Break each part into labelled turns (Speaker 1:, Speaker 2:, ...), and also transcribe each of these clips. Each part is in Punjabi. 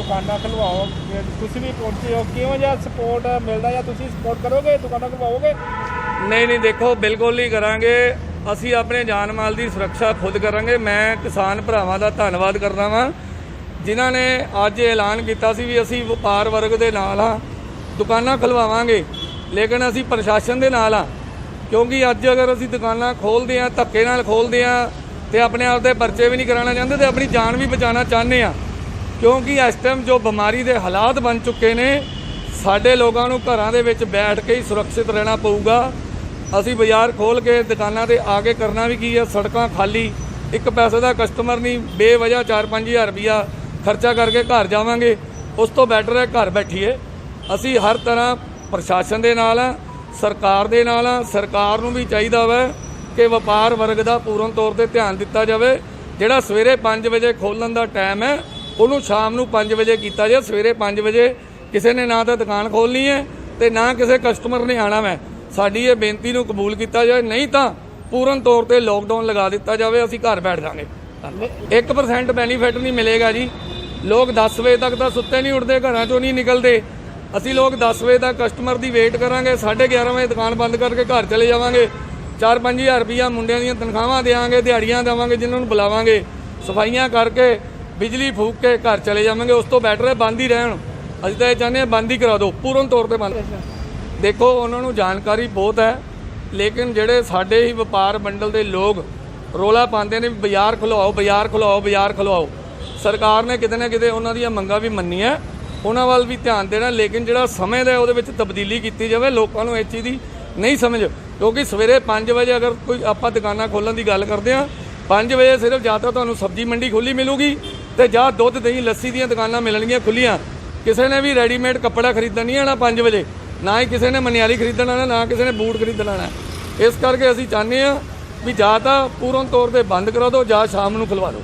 Speaker 1: दुकाना खुलवाओ, तुसीं भी पहुंचे हो, किहों जिहा सपोर्ट मिलदा या तुसीं सपोर्ट करोगे, दुकाना खुलवाओगे?
Speaker 2: नहीं देखो बिल्कुल नहीं करांगे। ਅਸੀਂ ਆਪਣੇ ਜਾਨ ਮਾਲ ਦੀ ਸੁਰੱਖਿਆ ਖੁਦ ਕਰਾਂਗੇ। ਮੈਂ ਕਿਸਾਨ ਭਰਾਵਾਂ ਦਾ ਧੰਨਵਾਦ ਕਰਦਾ ਵਾਂ ਜਿਨ੍ਹਾਂ ਨੇ ਅੱਜ ਐਲਾਨ ਕੀਤਾ ਸੀ ਵੀ ਅਸੀਂ ਵਪਾਰ ਵਰਗ ਦੇ ਨਾਲ ਆ, ਦੁਕਾਨਾਂ ਖੁਲਵਾਵਾਂਗੇ, ਲੇਕਿਨ ਅਸੀਂ ਪ੍ਰਸ਼ਾਸਨ ਦੇ ਨਾਲ ਆ। ਕਿਉਂਕਿ ਅੱਜ ਅਗਰ ਅਸੀਂ ਦੁਕਾਨਾਂ ਖੋਲ੍ਹਦੇ ਆ, ਧੱਕੇ ਨਾਲ ਖੋਲ੍ਹਦੇ ਆ ਤੇ ਆਪਣੇ ਆਪ ਦੇ ਪਰਚੇ ਵੀ ਨਹੀਂ ਕਰਾਉਣਾ ਚਾਹੁੰਦੇ ਤੇ ਆਪਣੀ ਜਾਨ ਵੀ ਬਚਾਉਣਾ ਚਾਹੁੰਦੇ ਆ। ਕਿਉਂਕਿ ਇਸ ਟਾਈਮ ਜੋ ਬਿਮਾਰੀ ਦੇ ਹਾਲਾਤ ਬਣ ਚੁੱਕੇ ਨੇ, ਸਾਡੇ ਲੋਕਾਂ ਨੂੰ ਘਰਾਂ ਦੇ ਵਿੱਚ ਬੈਠ ਕੇ ਹੀ ਸੁਰੱਖਿਅਤ ਰਹਿਣਾ ਪਊਗਾ। ਅਸੀਂ ਬਾਜ਼ਾਰ ਖੋਲ੍ਹ ਕੇ ਦੁਕਾਨਾਂ ਤੇ ਆ ਕੇ ਕਰਨਾ ਵੀ ਕੀ ਹੈ, ਸੜਕਾਂ ਖਾਲੀ, ਇੱਕ ਪੈਸੇ ਦਾ ਕਸਟਮਰ ਨਹੀਂ, ਬੇਵਜ੍ਹਾ 4-5 ਹਜ਼ਾਰ ਰੁਪਈਆ ਖਰਚਾ ਕਰਕੇ ਘਰ ਜਾਵਾਂਗੇ, ਉਸ ਤੋਂ ਬੈਟਰ ਹੈ ਘਰ ਬੈਠੀਏ। ਅਸੀਂ ਹਰ ਤਰ੍ਹਾਂ ਪ੍ਰਸ਼ਾਸਨ ਦੇ ਨਾਲ ਆ, ਸਰਕਾਰ ਦੇ ਨਾਲ ਆ। ਸਰਕਾਰ ਨੂੰ ਵੀ ਚਾਹੀਦਾ ਵਾ ਕਿ ਵਪਾਰ ਵਰਗ ਦਾ ਪੂਰਨ ਤੌਰ ਤੇ ਧਿਆਨ ਦਿੱਤਾ ਜਾਵੇ। ਜਿਹੜਾ ਸਵੇਰੇ 5 ਵਜੇ ਖੋਲ੍ਹਣ ਦਾ ਟਾਈਮ ਹੈ ਉਹਨੂੰ ਸ਼ਾਮ ਨੂੰ 5 ਵਜੇ ਕੀਤਾ ਜਾਏ। ਸਵੇਰੇ 5 ਵਜੇ ਕਿਸੇ ਨੇ ਨਾ ਤਾਂ ਦੁਕਾਨ ਖੋਲ੍ਹਣੀ ਹੈ ਤੇ ਨਾ ਕਿਸੇ ਕਸਟਮਰ ਨੇ ਆਉਣਾ ਹੈ। ਸਾਡੀ ਇਹ ਬੇਨਤੀ ਨੂੰ ਕਬੂਲ ਕੀਤਾ ਜਾਏ, ਨਹੀਂ ਤਾਂ ਪੂਰਨ ਤੌਰ ਤੇ ਲੋਕਡਾਊਨ ਲਗਾ ਦਿੱਤਾ ਜਾਵੇ। ਅਸੀਂ ਘਰ ਬੈਠ ਜਾਵਾਂਗੇ। 1% ਬੈਨੀਫਿਟ ਨਹੀਂ ਮਿਲੇਗਾ ਜੀ। ਲੋਕ 10 ਵਜੇ ਤੱਕ ਤਾਂ ਸੁੱਤੇ ਨਹੀਂ ਉੱਠਦੇ, ਘਰਾਂ ਚੋਂ ਨਹੀਂ ਨਿਕਲਦੇ। ਅਸੀਂ ਲੋਕ 10 ਵਜੇ ਤੱਕ ਕਸਟਮਰ ਦੀ ਵੇਟ ਕਰਾਂਗੇ, 11:30 ਵਜੇ ਦੁਕਾਨ ਬੰਦ ਕਰਕੇ ਘਰ ਚਲੇ ਜਾਵਾਂਗੇ। 4-5 ਹਜ਼ਾਰ ਰੁਪਈਆ ਮੁੰਡਿਆਂ ਦੀਆਂ ਤਨਖਾਹਾਂ ਦੇਵਾਂਗੇ, ਦਿਹਾੜੀਆਂ ਦੇਵਾਂਗੇ, ਜਿਨ੍ਹਾਂ ਨੂੰ ਬੁਲਾਵਾਂਗੇ, ਸਫਾਈਆਂ ਕਰਕੇ ਬਿਜਲੀ ਫੂਕ ਕੇ ਘਰ ਚਲੇ ਜਾਵਾਂਗੇ। ਉਸ ਤੋਂ ਬੈਟਰ ਹੈ ਬੰਦ ਹੀ ਰਹਿਣ। ਅਸੀਂ ਤਾਂ ਇਹ ਚਾਹੁੰਦੇ ਹਾਂ ਬੰਦ ਹੀ ਕਰਾ ਦਿਓ, ਪੂਰਨ ਤੌਰ ਤੇ ਬੰਦ। ਦੇਖੋ ਉਹਨਾਂ ਨੂੰ ਜਾਣਕਾਰੀ ਬਹੁਤ ਹੈ, ਲੇਕਿਨ ਜਿਹੜੇ ਸਾਡੇ ਹੀ ਵਪਾਰ ਮੰਡਲ ਦੇ ਲੋਕ ਰੋਲਾ ਪਾਉਂਦੇ ਨੇ ਬਾਜ਼ਾਰ ਖੁਲਵਾਓ, ਬਾਜ਼ਾਰ ਖੁਲਵਾਓ, ਬਾਜ਼ਾਰ ਖੁਲਵਾਓ। ਸਰਕਾਰ ਨੇ ਕਿਤੇ ਨਾ ਕਿਤੇ ਉਹਨਾਂ ਦੀਆਂ ਮੰਗਾਂ ਵੀ ਮੰਨੀਆਂ, ਉਹਨਾਂ ਵੱਲ ਵੀ ਧਿਆਨ ਦੇਣਾ, ਲੇਕਿਨ ਜਿਹੜਾ ਸਮੇਂ ਦਾ ਉਹਦੇ ਵਿੱਚ ਤਬਦੀਲੀ ਕੀਤੀ ਜਾਵੇ। ਲੋਕਾਂ ਨੂੰ ਇਸ ਚੀਜ਼ ਦੀ ਨਹੀਂ ਸਮਝ, ਕਿਉਂਕਿ ਸਵੇਰੇ 5 ਵਜੇ ਅਗਰ ਕੋਈ ਆਪਾਂ ਦੁਕਾਨਾਂ ਖੋਲ੍ਹਣ ਦੀ ਗੱਲ ਕਰਦੇ ਹਾਂ, 5 ਵਜੇ ਸਿਰਫ ਜਾਂ ਤਾਂ ਤੁਹਾਨੂੰ ਸਬਜ਼ੀ ਮੰਡੀ ਖੁੱਲ੍ਹੀ ਮਿਲੂਗੀ ਤੇ ਜਾਂ ਦੁੱਧ ਦਹੀਂ ਲੱਸੀ ਦੀਆਂ ਦੁਕਾਨਾਂ ਮਿਲਣਗੀਆਂ ਖੁੱਲ੍ਹੀਆਂ। ਕਿਸੇ ਨੇ ਵੀ ਰੈਡੀਮੇਡ ਕੱਪੜਾ ਖਰੀਦਣ ਨਹੀਂ ਆਉਣਾ 5 ਵਜੇ, ਨਾ ਹੀ ਕਿਸੇ ਨੇ ਮਨਿਆਰੀ ਖਰੀਦਣ ਆਉਣਾ, ਨਾ ਕਿਸੇ ਨੇ ਬੂਟ ਖਰੀਦਣ ਆਉਣਾ। ਇਸ ਕਰਕੇ ਅਸੀਂ ਚਾਹੁੰਦੇ ਹਾਂ ਵੀ ਜਾਂ ਤਾਂ ਪੂਰਨ ਤੌਰ ਤੇ ਬੰਦ ਕਰਾ ਦਿਓ ਜਾਂ ਸ਼ਾਮ ਨੂੰ ਖੁਲਵਾ ਦਿਓ।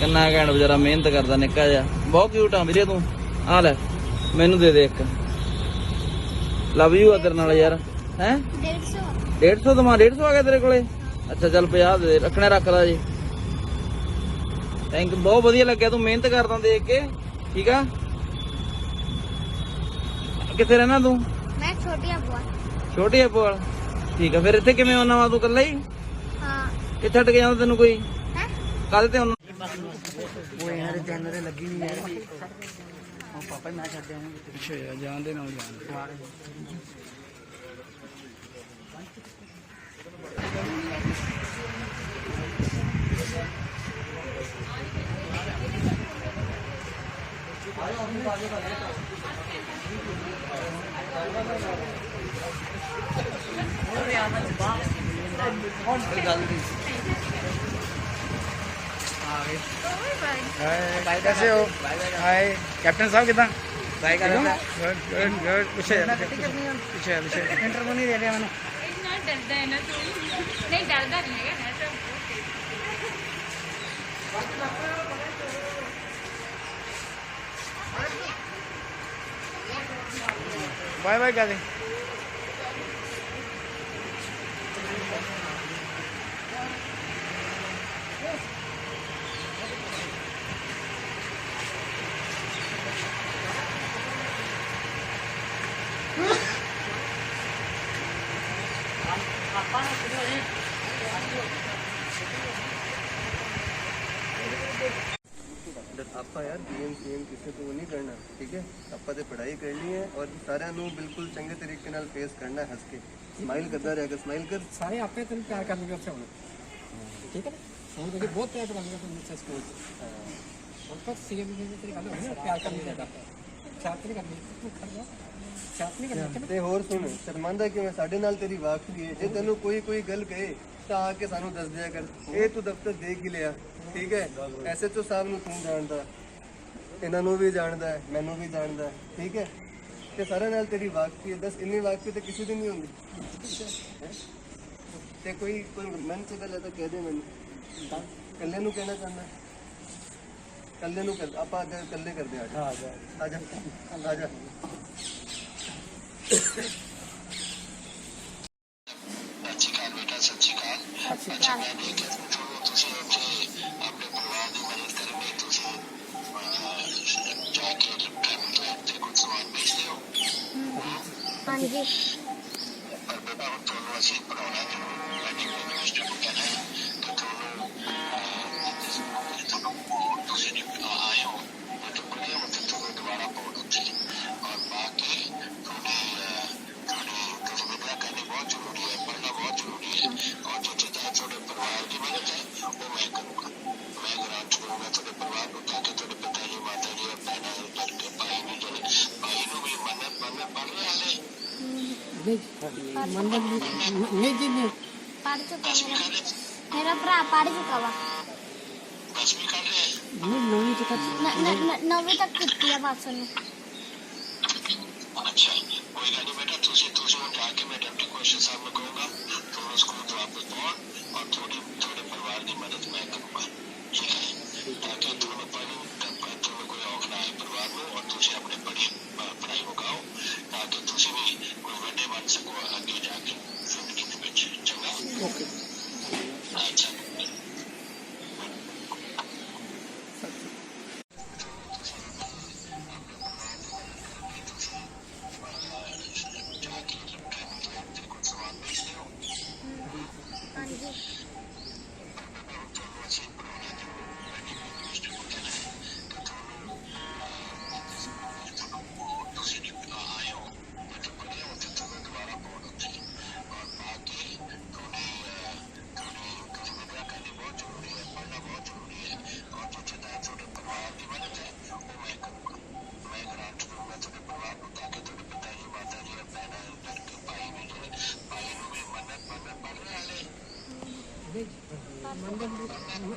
Speaker 3: ਕਿੰਨਾ ਘੈਂਟ ਵਿਚਾਰਾ ਮਿਹਨਤ ਕਰਦਾ, ਨਿੱਕਾ ਜਿਹਾ, ਬਹੁਤ ਕਿਊਟ ਆ ਵੀਰੇ ਤੂੰ। ਆ ਲੈ ਮੈਨੂੰ ਦੇ ਦੇ ਇੱਕ, ਲਵ ਯੂ ਆ ਤੇਰੇ ਨਾਲ ਯਾਰ। ਹੈ 150 ਦਮਾ 150 ਆ ਗਿਆ ਤੇਰੇ ਕੋਲੇ? ਅੱਛਾ ਚੱਲ 50 ਦੇ ਰੱਖਣਾ, ਰੱਖਦਾ ਜੀ। ਥੈਂਕ ਯੂ, ਬਹੁਤ ਵਧੀਆ ਲੱਗਿਆ, ਤੂੰ ਮਿਹਨਤ ਕਰਦਾ ਦੇਖ ਕੇ। ਠੀਕ ਆ, ਕਿੱਥੇ ਰਹਿਣਾ ਤੂੰ?
Speaker 4: ਮੈਂ
Speaker 3: ਛੋਟੀ ਅਪੋਲ। ਠੀਕ ਆ, ਫਿਰ ਇੱਥੇ ਕਿਵੇਂ ਆਉਣਾ ਵਾ ਤੂੰ ਇਕੱਲਾ ਹੀ?
Speaker 4: ਹਾਂ।
Speaker 3: ਕਿ ਛੱਡ ਕੇ ਜਾਂਦਾ ਤੈਨੂੰ ਕੋਈ?
Speaker 4: ਹੈ
Speaker 3: ਕਾਹਦੇ ਤੇ ਆਉਣਾ?
Speaker 5: ਉਹ ਇਹਨਾਂ ਦੇ ਚੈਨਲ ਤੇ ਲੱਗੀ ਨਹੀਂ ਯਾਰ। ਉਹ ਪਾਪਾ ਹੀ ਮੈਂ ਛੱਡਿਆ ਉਹਨੂੰ ਪਿੱਛੇ ਆ, ਜਾਣਦੇ ਨਾ ਜਾਣਦੇ। कैसे हो? हाय कैप्टन साहब, कितना
Speaker 3: ट्राई कर रहा
Speaker 5: गुड गुड गुड। पीछे पीछे पीछे इंटरव्यू नहीं दे रहा मैंने।
Speaker 4: डरता है ना तू? नहीं डरता नहीं है ऐसा।
Speaker 5: बाय बाय गाली।
Speaker 6: ਆਪਾਂ यार गेम किसी को नहीं करना, ठीक है? ਆਪਾਂ ਤੇ ਪੜ੍ਹਾਈ ਕਰਨੀ ਹੈ ਔਰ ਸਾਰਿਆਂ ਨੂੰ ਬਿਲਕੁਲ ਚੰਗੇ ਤਰੀਕੇ ਨਾਲ ਫੇਸ ਕਰਨਾ, ਹੱਸ ਕੇ ਸਮਾਈਲ ਕਰਦਾ ਰਹੇਗਾ। ਸਮਾਈਲ ਕਰ,
Speaker 5: सारे आपने तेरे प्यार करने के अच्छा होना, ठीक है ना? फोन करके बहुत प्यार करने का तुमसे स्कूल और तक सीए भी तेरी गल होनी ना, प्यार करने का छात्र करनी तू कर जा छात्र नहीं करना।
Speaker 6: ਤੇ ਹੋਰ ਸੁਣ, ਸ਼ਰਮਾਂਦਾ ਕਿਵੇਂ? ਸਾਡੇ ਨਾਲ ਤੇਰੀ ਵਾਕਫੀ ਹੈ। ਜੇ ਤੈਨੂੰ ਕੋਈ ਗੱਲ ਕਹੇ ਤਾਂ ਆ ਕੇ ਸਾਨੂੰ ਦੱਸ ਦਿਆ ਕਰ। ਇਹ ਤੂੰ ਦਫ਼ਤਰ ਦੇਖ ਹੀ ਲਿਆ, ਠੀਕ ਹੈ? ਐਸਐਚਓ ਸਾਹਿਬ ਨੂੰ ਤੂੰ ਜਾਣਦਾ, ਇਹਨਾਂ ਨੂੰ ਵੀ ਜਾਣਦਾ, ਮੈਨੂੰ ਵੀ ਜਾਣਦਾ, ਠੀਕ ਹੈ? ਤੇ ਸਾਰਿਆਂ ਨਾਲ ਤੇਰੀ ਵਾਕਫੀ ਹੈ। ਦੱਸ, ਇੰਨੀ ਵਾਕਫੀ ਤਾਂ ਕਿਸੇ ਦੀ ਨਹੀਂ ਹੁੰਦੀ। ਤੇ ਕੋਈ ਮਨ ਚ ਗੱਲ ਹੈ ਤਾਂ ਕਹਿ ਦੇ ਮੈਨੂੰ। ਕੱਲੇ ਨੂੰ ਕਹਿਣਾ ਚਾਹੁੰਦਾ, ਕੱਲੇ ਨੂੰ ਕਰ, ਆਪਾਂ ਕੱਲੇ ਕਰਦੇ ਆ ਜਾ ਆ ਜਾ ਆ ਜਾ।
Speaker 7: ਸਤਿ ਸ਼੍ਰੀ ਅਕਾਲ ਬੇਟਾ, ਸਤਿ ਸ਼੍ਰੀ ਅਕਾਲ। ਸ਼੍ਰੀ ਅਕਾਲ। ਹਾਂਜੀ।
Speaker 5: ਨਹੀਂ ਜੀ ਨਹੀਂ
Speaker 7: ਪੜ੍ਹ ਚੁੱਕਾ ਮੇਰਾ ਭਰਾ ਪੜ੍ਹ ਚੁੱਕਾ ਵਾ।
Speaker 5: ਨਹੀਂ ਨੌਵੀਂ ਚ ਤੱਕ
Speaker 7: 9ਵੀਂ ਤੱਕ ਕੀਤੀ ਆ ਬਸ ਉਹਨੇ। ਹਾਂਜੀ।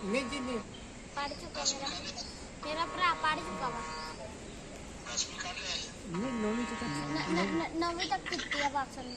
Speaker 5: ਨਹੀਂ ਜੀ ਨਹੀਂ
Speaker 7: ਪੜ੍ਹ ਚੁੱਕਾ ਮੇਰਾ ਭਰਾ ਪੜ੍ਹ ਚੁੱਕਾ ਵਾ।
Speaker 5: ਨਹੀਂ ਨੌਵੀਂ ਚ ਤੱਕ
Speaker 7: 9ਵੀਂ ਤੱਕ ਕੀਤੀ ਆ ਬਸ ਉਹਨੇ।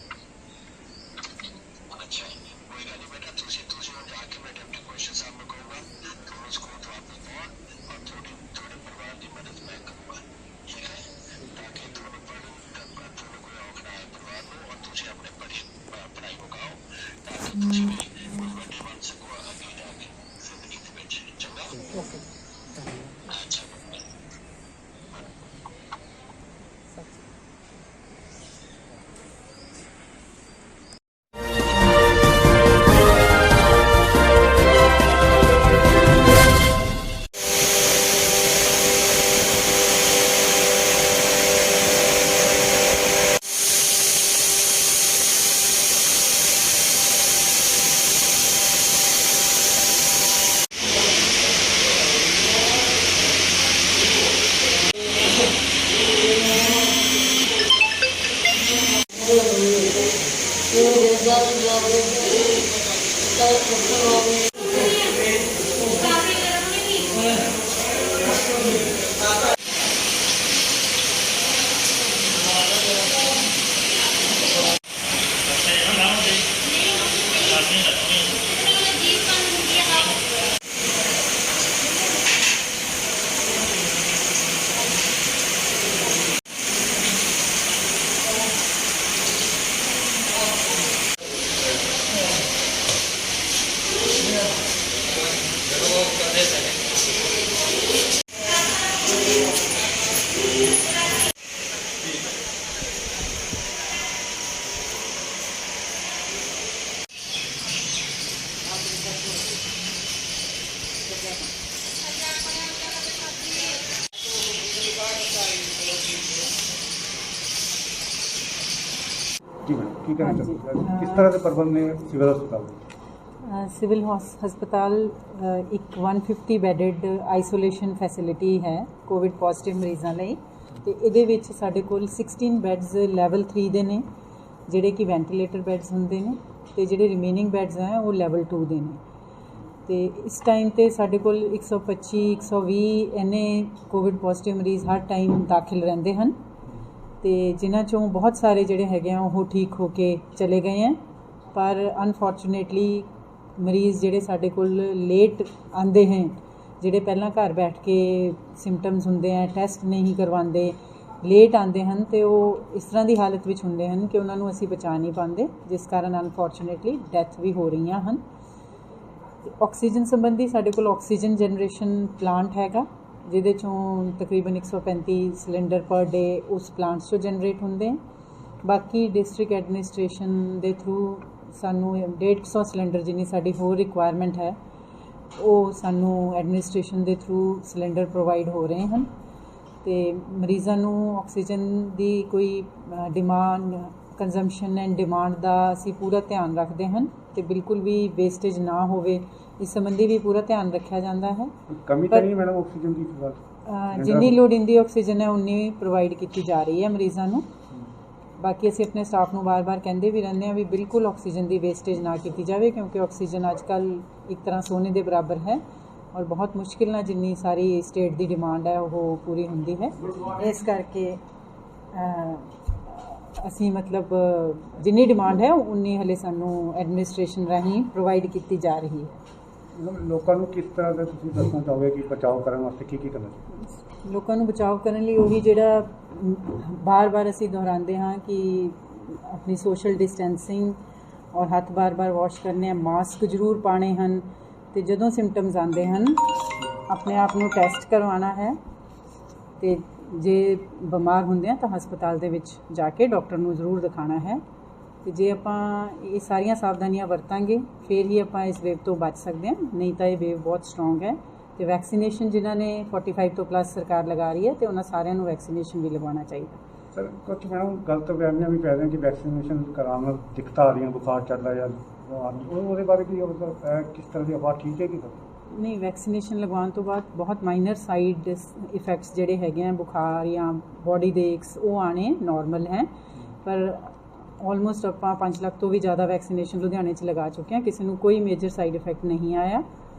Speaker 1: जी मैडम की कहना चाहते हैं किस तरह के प्रबंध ने सिविल अस्पताल
Speaker 8: सिविल हस्पताल एक 150 ਬੈਡਡ ਆਈਸੋਲੇਸ਼ਨ ਫੈਸਿਲਿਟੀ ਹੈ ਕੋਵਿਡ ਪੋਜ਼ਿਟਿਵ ਮਰੀਜ਼ਾਂ ਲਈ ਤੇ ਇਹਦੇ ਵਿੱਚ ਸਾਡੇ ਕੋਲ 16 ਬੈਡਸ ਲੈਵਲ 3 ਦੇ ਨੇ ਜਿਹੜੇ ਕਿ ਵੈਂਟੀਲੇਟਰ ਬੈਡਸ ਹੁੰਦੇ ਨੇ ਤੇ ਜਿਹੜੇ ਰਿਮੇਨਿੰਗ ਬੈਡਸ ਹੈ ਉਹ ਲੈਵਲ 2 ਦੇ ਨੇ ਤੇ ਇਸ ਟਾਈਮ ਤੇ ਸਾਡੇ ਕੋਲ 125 120 ਇਹਨੇ ਕੋਵਿਡ ਪੋਜ਼ਿਟਿਵ ਮਰੀਜ਼ ਹਰ ਟਾਈਮ ਦਾਖਲ ਰਹਿੰਦੇ ਹਨ ਤੇ ਜਿਨ੍ਹਾਂ ਚੋਂ ਬਹੁਤ ਸਾਰੇ ਜਿਹੜੇ ਹੈਗੇ ਆ ਉਹ ਠੀਕ ਹੋ ਕੇ ਚਲੇ ਗਏ ਆ ਪਰ ਅਨਫੋਰਚੂਨੇਟਲੀ ਮਰੀਜ਼ ਜਿਹੜੇ ਸਾਡੇ ਕੋਲ ਲੇਟ ਆਉਂਦੇ ਹਨ ਜਿਹੜੇ ਪਹਿਲਾਂ ਘਰ ਬੈਠ ਕੇ ਸਿੰਪਟਮਸ ਹੁੰਦੇ ਆ ਟੈਸਟ ਨਹੀਂ ਕਰਵਾਉਂਦੇ ਲੇਟ ਆਉਂਦੇ ਹਨ ਤੇ ਉਹ ਇਸ ਤਰ੍ਹਾਂ ਦੀ ਹਾਲਤ ਵਿੱਚ ਹੁੰਦੇ ਹਨ ਕਿ ਉਹਨਾਂ ਨੂੰ ਅਸੀਂ ਬਚਾ ਨਹੀਂ ਪਾਉਂਦੇ ਜਿਸ ਕਾਰਨ ਅਨਫੋਰਚੂਨੇਟਲੀ ਡੈਥ ਵੀ ਹੋ ਰਹੀਆਂ ਹਨ ਆਕਸੀਜਨ ਸੰਬੰਧੀ ਸਾਡੇ ਕੋਲ ਆਕਸੀਜਨ ਜਨਰੇਸ਼ਨ ਪਲਾਂਟ ਹੈਗਾ, ਜਿਹਦੇ ਚੋਂ ਤਕਰੀਬਨ 135 ਸਿਲੰਡਰ ਪਰ ਡੇ ਉਸ ਪਲਾਂਟਸ 'ਚੋਂ ਜਨਰੇਟ ਹੁੰਦੇ। ਬਾਕੀ ਡਿਸਟ੍ਰਿਕਟ ਐਡਮਿਨਿਸਟ੍ਰੇਸ਼ਨ ਦੇ ਥਰੂ ਸਾਨੂੰ 150 ਸਿਲੰਡਰ ਜਿੰਨੀ ਸਾਡੀ ਹੋਰ ਰਿਕੁਆਇਰਮੈਂਟ ਹੈ ਉਹ ਸਾਨੂੰ ਐਡਮਿਨਿਸਟ੍ਰੇਸ਼ਨ ਦੇ ਥਰੂ ਸਿਲੰਡਰ ਪ੍ਰੋਵਾਈਡ ਹੋ ਰਹੇ ਹਨ। ਤੇ ਮਰੀਜ਼ਾਂ ਨੂੰ ਆਕਸੀਜਨ ਦੀ ਕੋਈ ਡਿਮਾਂਡ, ਕੰਜ਼ੰਪਸ਼ਨ ਐਂਡ ਡਿਮਾਂਡ ਦਾ ਅਸੀਂ ਪੂਰਾ ਧਿਆਨ ਰੱਖਦੇ ਹਨ ਤੇ ਬਿਲਕੁਲ ਵੀ ਵੇਸਟੇਜ ਨਾ ਹੋਵੇ ਇਸ ਸੰਬੰਧੀ ਵੀ ਪੂਰਾ ਧਿਆਨ ਰੱਖਿਆ ਜਾਂਦਾ ਹੈ।
Speaker 1: ਕਮੀ ਤਾਂ ਨਹੀਂ ਮੈਡਮ ਆਕਸੀਜਨ ਦੀ?
Speaker 8: ਜਿੰਨੀ ਲੋੜੀਂਦੀ ਆਕਸੀਜਨ ਹੈ ਉਨੀ ਪ੍ਰੋਵਾਈਡ ਕੀਤੀ ਜਾ ਰਹੀ ਹੈ ਮਰੀਜ਼ਾਂ ਨੂੰ। ਬਾਕੀ ਅਸੀਂ ਆਪਣੇ ਸਟਾਫ ਨੂੰ ਵਾਰ-ਵਾਰ ਕਹਿੰਦੇ ਵੀ ਰਹਿੰਦੇ ਹਾਂ ਵੀ ਬਿਲਕੁਲ ਆਕਸੀਜਨ ਦੀ ਵੇਸਟੇਜ ਨਾ ਕੀਤੀ ਜਾਵੇ, ਕਿਉਂਕਿ ਆਕਸੀਜਨ ਅੱਜ ਕੱਲ੍ਹ ਇੱਕ ਤਰ੍ਹਾਂ ਸੋਨੇ ਦੇ ਬਰਾਬਰ ਹੈ ਔਰ ਬਹੁਤ ਮੁਸ਼ਕਿਲ ਨਾਲ ਜਿੰਨੀ ਸਾਰੀ ਸਟੇਟ ਦੀ ਡਿਮਾਂਡ ਹੈ ਉਹ ਪੂਰੀ ਹੁੰਦੀ ਹੈ। ਇਸ ਕਰਕੇ ਅਸੀਂ ਮਤਲਬ ਜਿੰਨੀ ਡਿਮਾਂਡ ਹੈ ਉਨੀ ਹਲੇ ਸਾਨੂੰ ਐਡਮਿਨਿਸਟ੍ਰੇਸ਼ਨ ਰਾਹੀਂ ਪ੍ਰੋਵਾਈਡ ਕੀਤੀ ਜਾ ਰਹੀ ਹੈ।
Speaker 1: ਲੋਕਾਂ ਨੂੰ ਕਿਸ ਤਰ੍ਹਾਂ ਦਾ ਤੁਸੀਂ ਦੱਸਣਾ ਚਾਹੋਗੇ ਕਿ ਬਚਾਓ ਕਰਨ ਵਾਸਤੇ ਕੀ ਕਰਨਾ ਚਾਹੀਦਾ?
Speaker 8: ਲੋਕਾਂ ਨੂੰ ਬਚਾਓ ਕਰਨ ਲਈ ਉਹੀ ਜਿਹੜਾ ਬਾਰ-ਬਾਰ ਅਸੀਂ ਦੁਹਰਾਉਂਦੇ ਹਾਂ ਕਿ ਆਪਣੀ ਸੋਸ਼ਲ ਡਿਸਟੈਂਸਿੰਗ ਔਰ ਹੱਥ ਬਾਰ-ਬਾਰ ਵਾਸ਼ ਕਰਨੇ, ਮਾਸਕ ਜ਼ਰੂਰ ਪਾਉਣੇ ਹਨ ਤੇ ਜਦੋਂ ਸਿੰਪਟਮਸ ਆਉਂਦੇ ਹਨ ਆਪਣੇ ਆਪ ਨੂੰ ਟੈਸਟ ਕਰਵਾਉਣਾ ਹੈ ਤੇ ਜੇ ਬਿਮਾਰ ਹੁੰਦੇ ਆ ਤਾਂ ਹਸਪਤਾਲ ਦੇ ਵਿੱਚ ਜਾ ਕੇ ਡਾਕਟਰ ਨੂੰ ਜ਼ਰੂਰ ਦਿਖਾਉਣਾ ਹੈ। ਤੇ ਜੇ ਆਪਾਂ ਇਹ ਸਾਰੀਆਂ ਸਾਵਧਾਨੀਆਂ ਵਰਤਾਂਗੇ ਫਿਰ ਹੀ ਆਪਾਂ ਇਸ ਵੇਵ ਤੋਂ ਬਚ ਸਕਦੇ ਹਾਂ, ਨਹੀਂ ਤਾਂ ਇਹ ਵੇਵ ਬਹੁਤ ਸਟਰੋਂਗ ਹੈ। ਤੇ ਵੈਕਸੀਨੇਸ਼ਨ ਜਿਨ੍ਹਾਂ ਨੇ 45 ਤੋਂ ਪਲੱਸ ਸਰਕਾਰ ਲਗਾ ਰਹੀ ਹੈ ਤੇ ਉਹਨਾਂ ਸਾਰਿਆਂ ਨੂੰ ਵੈਕਸੀਨੇਸ਼ਨ ਵੀ ਲਗਵਾਉਣਾ ਚਾਹੀਦਾ।
Speaker 1: ਸਰ ਕੁਝ ਮੈਡਮ ਗਲਤ ਬਿਆਨੀਆਂ ਵੀ ਪੈ ਰਹੀਆਂ ਕਿ ਵੈਕਸੀਨੇਸ਼ਨ ਕਰਾਉਣ ਨਾਲ ਦਿੱਕਤਾਂ ਆ ਰਹੀਆਂ, ਬੁਖਾਰ ਚੜ੍ਹਦਾ ਜਾਂ ਉਹਦੇ ਬਾਰੇ ਕੀ ਕਿਸ ਤਰ੍ਹਾਂ ਦੀ ਅਫਵਾਹ ਠੀਕ ਹੈ ਕਿ
Speaker 8: ਨਹੀਂ? ਵੈਕਸੀਨੇਸ਼ਨ ਲਗਵਾਉਣ ਤੋਂ ਬਾਅਦ ਬਹੁਤ ਮਾਈਨਰ ਸਾਈਡ ਇਫੈਕਟਸ ਜਿਹੜੇ ਹੈਗੇ ਆ, ਬੁਖਾਰ ਜਾਂ ਬੋਡੀ ਦੇ ਏਕਸ, ਉਹ ਆਣੇ ਨਾਰਮਲ ਹੈ। ਪਰ ਆਲਮੋਸਟ ਆਪਾਂ 5 ਲੱਖ ਤੋਂ ਵੀ ਜ਼ਿਆਦਾ ਵੈਕਸੀਨੇਸ਼ਨ ਲੁਧਿਆਣੇ 'ਚ ਲਗਾ ਚੁੱਕੇ ਹਾਂ, ਕਿਸੇ ਨੂੰ ਕੋਈ ਮੇਜਰ ਸਾਈਡ ਇਫੈਕਟ ਨਹੀਂ ਆਇਆ।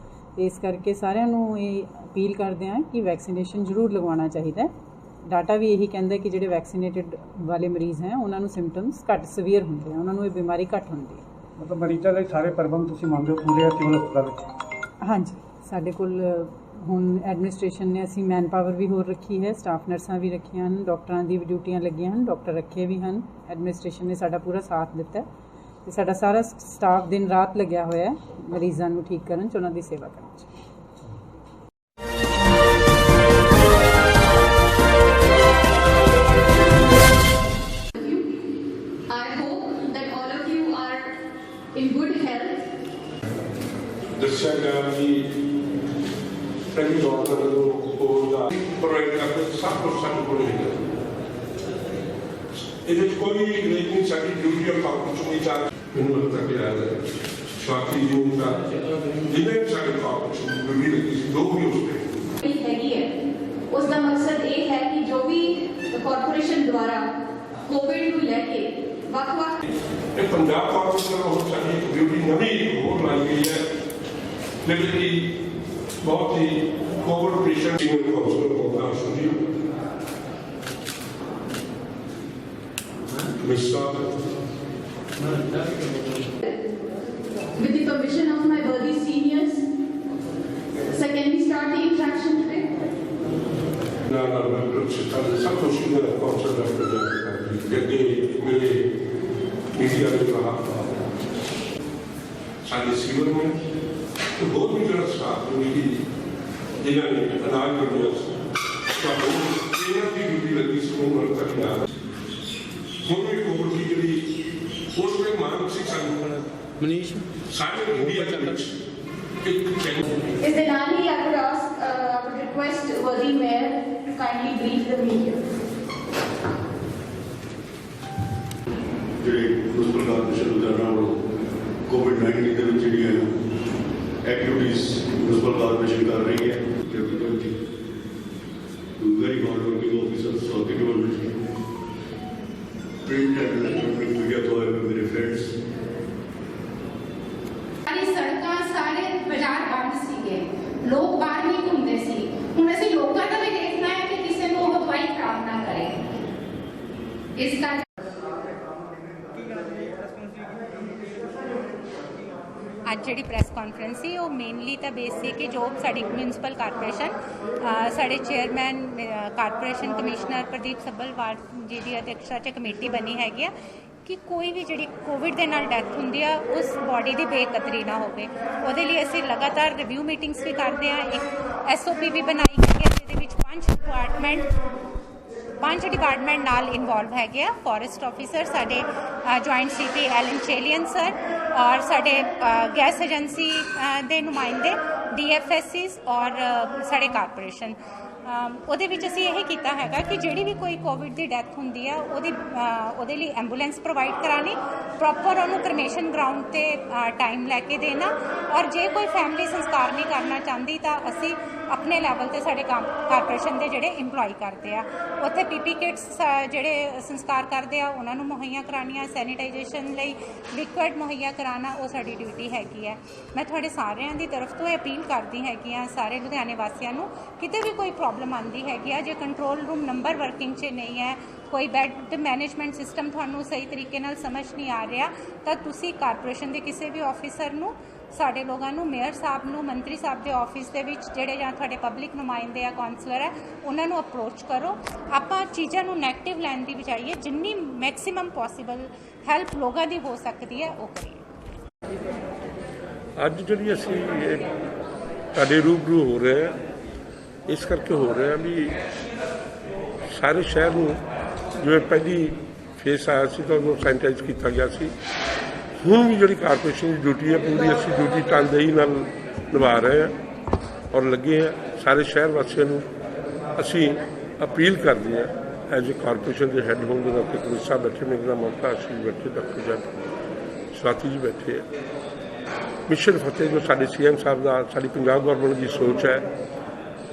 Speaker 8: ਤੇ ਇਸ ਕਰਕੇ ਸਾਰਿਆਂ ਨੂੰ ਇਹ ਅਪੀਲ ਕਰਦੇ ਹਾਂ ਕਿ ਵੈਕਸੀਨੇਸ਼ਨ ਜ਼ਰੂਰ ਲਗਵਾਉਣਾ ਚਾਹੀਦਾ ਹੈ। ਡਾਟਾ ਵੀ ਇਹੀ ਕਹਿੰਦਾ ਕਿ ਜਿਹੜੇ ਵੈਕਸੀਨੇਟਡ ਵਾਲੇ ਮਰੀਜ਼ ਹੈ ਉਹਨਾਂ ਨੂੰ ਸਿੰਪਟਮਸ ਘੱਟ ਸੀਵੀਅਰ ਹੁੰਦੇ ਆ, ਉਹਨਾਂ ਨੂੰ ਇਹ ਬਿਮਾਰੀ ਘੱਟ ਹੁੰਦੀ ਹੈ।
Speaker 1: ਮਤਲਬ ਮਰੀਜ਼ਾਂ ਲਈ ਸਾਰੇ ਪ੍ਰਬੰਧ ਤੁਸੀਂ ਮੰਨਦੇ ਹੋ ਪੂਰੇ ਸਿਵਲ ਹਸਪਤਾਲ ਵਿੱਚ?
Speaker 8: ਹਾਂਜੀ, ਸਾਡੇ ਕੋਲ ਹੁਣ ਐਡਮਿਨਿਸਟ੍ਰੇਸ਼ਨ ਨੇ ਅਸੀਂ ਮੈਨ ਪਾਵਰ ਵੀ ਹੋਰ ਰੱਖੀ ਹੈ, ਸਟਾਫ ਨਰਸਾਂ ਵੀ ਰੱਖੀਆਂ ਹਨ, ਡਾਕਟਰਾਂ ਦੀ ਵੀ ਡਿਊਟੀਆਂ ਲੱਗੀਆਂ ਹਨ, ਡਾਕਟਰ ਰੱਖੇ ਵੀ ਹਨ। ਐਡਮਿਨਿਸਟ੍ਰੇਸ਼ਨ ਨੇ ਸਾਡਾ ਪੂਰਾ ਸਾਥ ਦਿੱਤਾ ਤੇ ਸਾਡਾ ਸਾਰਾ ਸਟਾਫ ਦਿਨ ਰਾਤ ਲੱਗਿਆ ਹੋਇਆ ਹੈ ਮਰੀਜ਼ਾਂ ਨੂੰ ਠੀਕ ਕਰਨ 'ਚ, ਉਹਨਾਂ ਦੀ ਸੇਵਾ ਕਰਨ 'ਚ।
Speaker 9: ਦੱਸਿਆ ਗਿਆ ਵੀ ਪਹਿਲੀ ਡਾਕਟਰ ਨੂੰ ਉਹਦਾ ਪ੍ਰੋਵਾਈਡ ਕਰਦੇ ਸਭ ਕੁਝ ਸਾਡੇ ਕੋਲ ਹੈਗਾ। ਇਹਦੇ ਵਿੱਚ ਕੋਈ ਨਹੀਂ, ਸਾਡੀ ਡਿਊਟੀ ਆਫ ਆਪਰਚੁਨਿਟੀ ਮੈਨੂੰ ਲੱਗਦਾ ਕਿ ਆ ਰਿਹਾ ਸ਼ਾਤੀ ਜੋ ਦਾ ਜਿਹਨੇ ਸਾਡੇ ਆਪਰਚੁਨਿਟੀ ਮਿਲੀ ਲੱਗੀ ਸੀ, 2 ਵੀ ਉਸਨੇ
Speaker 4: ਹੈਗੀ ਹੈ। ਉਸ ਦਾ ਮਕਸਦ ਇਹ ਹੈ ਕਿ ਜੋ ਵੀ ਕਾਰਪੋਰੇਸ਼ਨ ਦੁਆਰਾ ਕੋਵਿਡ ਨੂੰ ਲੈ ਕੇ ਵੱਖ-ਵੱਖ
Speaker 9: ਇਹ ਪੰਜਾਬ ਕਾਰਪੋਰੇਸ਼ਨ ਵੱਲੋਂ ਸਾਡੀ ਇੱਕ ਡਿਊਟੀ ਨਵੀਂ ਹੋਰ ਲਾਈ ਗਈ ਹੈ, ਲੇਕਿਨ ਕਿ ਬਹੁਤ ਹੀ ਕੋਵਿਡ ਪੇਸ਼ੈਂਟ ਨੂੰ ਕਾਉਂਸਲਰ ਹੋਣਾ ਸੁਣੀ
Speaker 4: with the permission of my worthy seniors. So can we start the interaction today?
Speaker 9: ਨਾ ਸਭ ਕੁਝ ਮੇਰਾ ਕਾਉਂਸਲਰ ਕਹਿੰਦੇ ਮੇਰੇ ਮੀਡੀਆ ਦੇ ਕਹਾ ਸਾਡੇ ਸਿਵਲ में तो बहुत भी जरा स्टाफ उनकी जिन्होंने अनाज बनाया की ड्यूटी लगी स्कूल तक ਹੁਣ ਵੀ ਕੋਵਿਡ ਦੀ ਜਿਹੜੀ ਉਸ ਵੇਲੇ ਮਾਨਸਿਕ ਸਾਨੂੰ ਮਨੀਸ਼ ਸਾਰੇ ਇੰਡੀਆ ਦੇ ਵਿੱਚ
Speaker 4: Is there any I would ask, I would request worthy mayor to kindly brief the media.
Speaker 10: ਜਿਹੜੇ ਮੁਸਪਲ ਕਾਰਪੋਰੇਸ਼ਨ ਲੁਧਿਆਣਾ ਵੱਲੋਂ ਕੋਵਿਡ-19 ਦੇ ਵਿੱਚ ਜਿਹੜੀਆਂ ਐਕਟੀਵਿਟੀਜ਼ ਮੁਸਪਲ ਕਾਰਪੋਰੇਸ਼ਨ ਕਰ ਰਹੀ ਹੈ, very hard working officers of the government, print and electronic media ਤੋਂ ਆਏ ਮੇਰੇ ਫਰੈਂਡਸ।
Speaker 4: ਸਾਰੀ ਸੜਕਾਂ, ਸਾਰੇ ਬਾਜ਼ਾਰ ਬੰਦ ਸੀਗੇ, ਲੋਕ ਬਾਹਰ ਨਹੀਂ ਘੁੰਮਦੇ ਸੀ। ਹੁਣ ਅਸੀਂ ਲੋਕਾਂ ਦਾ ਵੀ ਦੇਖਣਾ ਹੈ ਕਿ ਕਿਸੇ ਨੂੰ ਉਹ ਦਵਾਈ ਖਰਾਬ ਨਾ ਕਰੇ। ਇਸ ਕਰਕੇ
Speaker 11: ਅੱਜ ਜਿਹੜੀ ਪ੍ਰੈਸ ਕਾਨਫਰੰਸ ਸੀ ਉਹ ਮੇਨਲੀ ਤਾਂ ਬੇਸ ਸੀ ਕਿ ਜੋ ਸਾਡੀ ਮਿਊਨਿਸਪਲ ਕਾਰਪੋਰੇਸ਼ਨ ਸਾਡੇ ਚੇਅਰਮੈਨ ਕਾਰਪੋਰੇਸ਼ਨ ਕਮਿਸ਼ਨਰ ਪ੍ਰਦੀਪ ਸੱਭਲਵਾਲ ਜੀ ਦੀ ਅਧਿਕਸ਼ਤਾ 'ਚ ਕਮੇਟੀ ਬਣੀ ਹੈਗੀ ਆ ਕਿ ਕੋਈ ਵੀ ਜਿਹੜੀ ਕੋਵਿਡ ਦੇ ਨਾਲ ਡੈਥ ਹੁੰਦੀ ਆ ਉਸ ਬਾਡੀ ਦੀ ਬੇਕਦਰੀ ਨਾ ਹੋਵੇ। ਉਹਦੇ ਲਈ ਅਸੀਂ ਲਗਾਤਾਰ ਰਿਵਿਊ ਮੀਟਿੰਗਸ ਵੀ ਕਰਦੇ ਹਾਂ। ਇੱਕ SOP ਵੀ ਬਣਾਈ ਗਈ ਹੈ ਜਿਹਦੇ ਵਿੱਚ 5 ਡਿਪਾਰਟਮੈਂਟ ਨਾਲ ਇਨਵੋਲਵ ਹੈਗੇ ਆ। ਫੋਰੈਸਟ ਆਫਿਸਰ ਸਾਡੇ ਜੁਆਇੰਟ CP ਐਲਨ ਚੇਲੀਅਨ ਸਰ ਔਰ ਸਾਡੇ ਗੈਸ ਏਜੰਸੀ ਦੇ ਨੁਮਾਇੰਦੇ DFSCs ਔਰ ਸਾਡੇ ਕਾਰਪੋਰੇਸ਼ਨ। ਉਹਦੇ ਵਿੱਚ ਅਸੀਂ ਇਹ ਕੀਤਾ ਹੈਗਾ ਕਿ ਜਿਹੜੀ ਵੀ ਕੋਈ ਕੋਵਿਡ ਦੀ ਡੈਥ ਹੁੰਦੀ ਆ ਉਹਦੇ ਲਈ ਐਂਬੂਲੈਂਸ ਪ੍ਰੋਵਾਈਡ ਕਰਾਣੀ, ਪ੍ਰੋਪਰ ਉਹਨੂੰ ਕ੍ਰਮੇਸ਼ਨ ਗਰਾਊਂਡ ਤੇ ਟਾਈਮ ਲੈ ਕੇ ਦੇਣਾ। ਔਰ ਜੇ ਕੋਈ ਫੈਮਿਲੀ ਸੰਸਕਾਰ ਨਹੀਂ ਕਰਨਾ ਚਾਹੁੰਦੀ ਤਾਂ ਅਸੀਂ ਆਪਣੇ ਲੈਵਲ ਤੇ ਸਾਡੇ ਕਾਰਪੋਰੇਸ਼ਨ ਦੇ ਜਿਹੜੇ EMPLOYE ਕਰਦੇ ਆ ਉੱਥੇ PP ਕਿਟਸ ਜਿਹੜੇ ਸੰਸਕਾਰ ਕਰਦੇ ਆ ਉਹਨਾਂ ਨੂੰ ਮੁਹੱਈਆ ਕਰਾਉਣੀਆਂ, ਸੈਨੀਟਾਈਜੇਸ਼ਨ ਲਈ ਲਿਕੁਇਡ ਮੁਹੱਈਆ ਕਰਾਉਣਾ ਉਹ ਸਾਡੀ ਡਿਊਟੀ ਹੈਗੀ ਹੈ। ਮੈਂ ਤੁਹਾਡੇ ਸਾਰਿਆਂ ਦੀ ਤਰਫ ਤੋਂ ਇਹ ਅਪੀਲ ਕਰਦੀ ਹੈਗੀ ਆ ਸਾਰੇ ਲੁਧਿਆਣੇ ਵਾਸੀਆਂ ਨੂੰ, ਕਿਤੇ ਵੀ ਕੋਈ ਪ੍ਰੋਬਲਮ ਆਉਂਦੀ ਹੈਗੀ ਆ, ਜੇ ਕੰਟਰੋਲ ਰੂਮ ਨੰਬਰ ਵਰਕਿੰਗ 'ਚ ਨਹੀਂ ਹੈ, ਕੋਈ ਬੈੱਡ ਮੈਨੇਜਮੈਂਟ ਸਿਸਟਮ ਤੁਹਾਨੂੰ ਸਹੀ ਤਰੀਕੇ ਨਾਲ ਸਮਝ ਨਹੀਂ ਆ ਰਿਹਾ ਤਾਂ ਤੁਸੀਂ ਕਾਰਪੋਰੇਸ਼ਨ ਦੇ ਕਿਸੇ ਵੀ ਆਫੀਸਰ ਨੂੰ, ਸਾਡੇ ਲੋਕਾਂ ਨੂੰ, ਮੇਅਰ ਸਾਹਿਬ ਨੂੰ, ਮੰਤਰੀ ਸਾਹਿਬ ਦੇ ਆਫਿਸ ਦੇ ਵਿੱਚ ਜਿਹੜੇ ਜਾਂ ਤੁਹਾਡੇ ਪਬਲਿਕ ਨੁਮਾਇੰਦੇ ਆ, ਕਾਉਂਸਲਰ ਹੈ, ਉਹਨਾਂ ਨੂੰ ਅਪਰੋਚ ਕਰੋ। ਆਪਾਂ ਚੀਜ਼ਾਂ ਨੂੰ ਨੈਗੇਟਿਵ ਲੈਣ ਦੀ ਬਜਾਏ ਜਿੰਨੀ ਮੈਕਸਿਮਮ ਪੋਸੀਬਲ ਹੈਲਪ ਲੋਕਾਂ ਦੀ ਹੋ ਸਕਦੀ ਹੈ ਉਹ ਕਰੀਏ।
Speaker 9: ਅੱਜ ਜਿਹੜੀ ਅਸੀਂ ਤੁਹਾਡੇ ਰੂਬਰੂ ਹੋ ਰਹੇ ਹਾਂ, ਇਸ ਕਰਕੇ ਹੋ ਰਿਹਾ ਵੀ ਸਾਰੇ ਸ਼ਹਿਰ ਨੂੰ ਜਿਵੇਂ ਪਹਿਲੀ ਫੇਸ ਆਇਆ ਸੀ ਤਾਂ ਉਹਨੂੰ ਸੈਨੀਟਾਈਜ਼ ਕੀਤਾ ਗਿਆ ਸੀ। ਹੁਣ ਵੀ ਜਿਹੜੀ ਕਾਰਪੋਰੇਸ਼ਨ ਦੀ ਡਿਊਟੀ ਹੈ ਪੂਰੀ ਅਸੀਂ ਡਿਊਟੀ ਤਨਦੇਹੀ ਨਾਲ ਨਿਭਾ ਰਹੇ ਹਾਂ ਔਰ ਲੱਗੇ ਹਾਂ। ਸਾਰੇ ਸ਼ਹਿਰ ਵਾਸੀਆਂ ਨੂੰ ਅਸੀਂ ਅਪੀਲ ਕਰਦੇ ਹਾਂ ਐਜ਼ ਏ ਕਾਰਪੋਰੇਸ਼ਨ ਦੇ ਹੈੱਡ ਹੋਣ ਦੇ ਨਾਤੇ ਕਮਿਸ਼ਨਰ ਸਾਹਿਬ ਬੈਠੇ ਨੇ, ਮੇਰਾ ਮਮਤਾ ਅਸੀਂ ਬੈਠੇ, ਡਾਕਟਰ ਜੱਟ ਸਵਾਤੀ ਜੀ ਬੈਠੇ ਹੈ। ਮਿਸ਼ਨ ਫਤਿਹ ਜੋ ਸਾਡੇ CM ਸਾਹਿਬ ਦਾ, ਸਾਡੀ ਪੰਜਾਬ ਗੌਰਮੈਂਟ ਦੀ ਸੋਚ ਹੈ,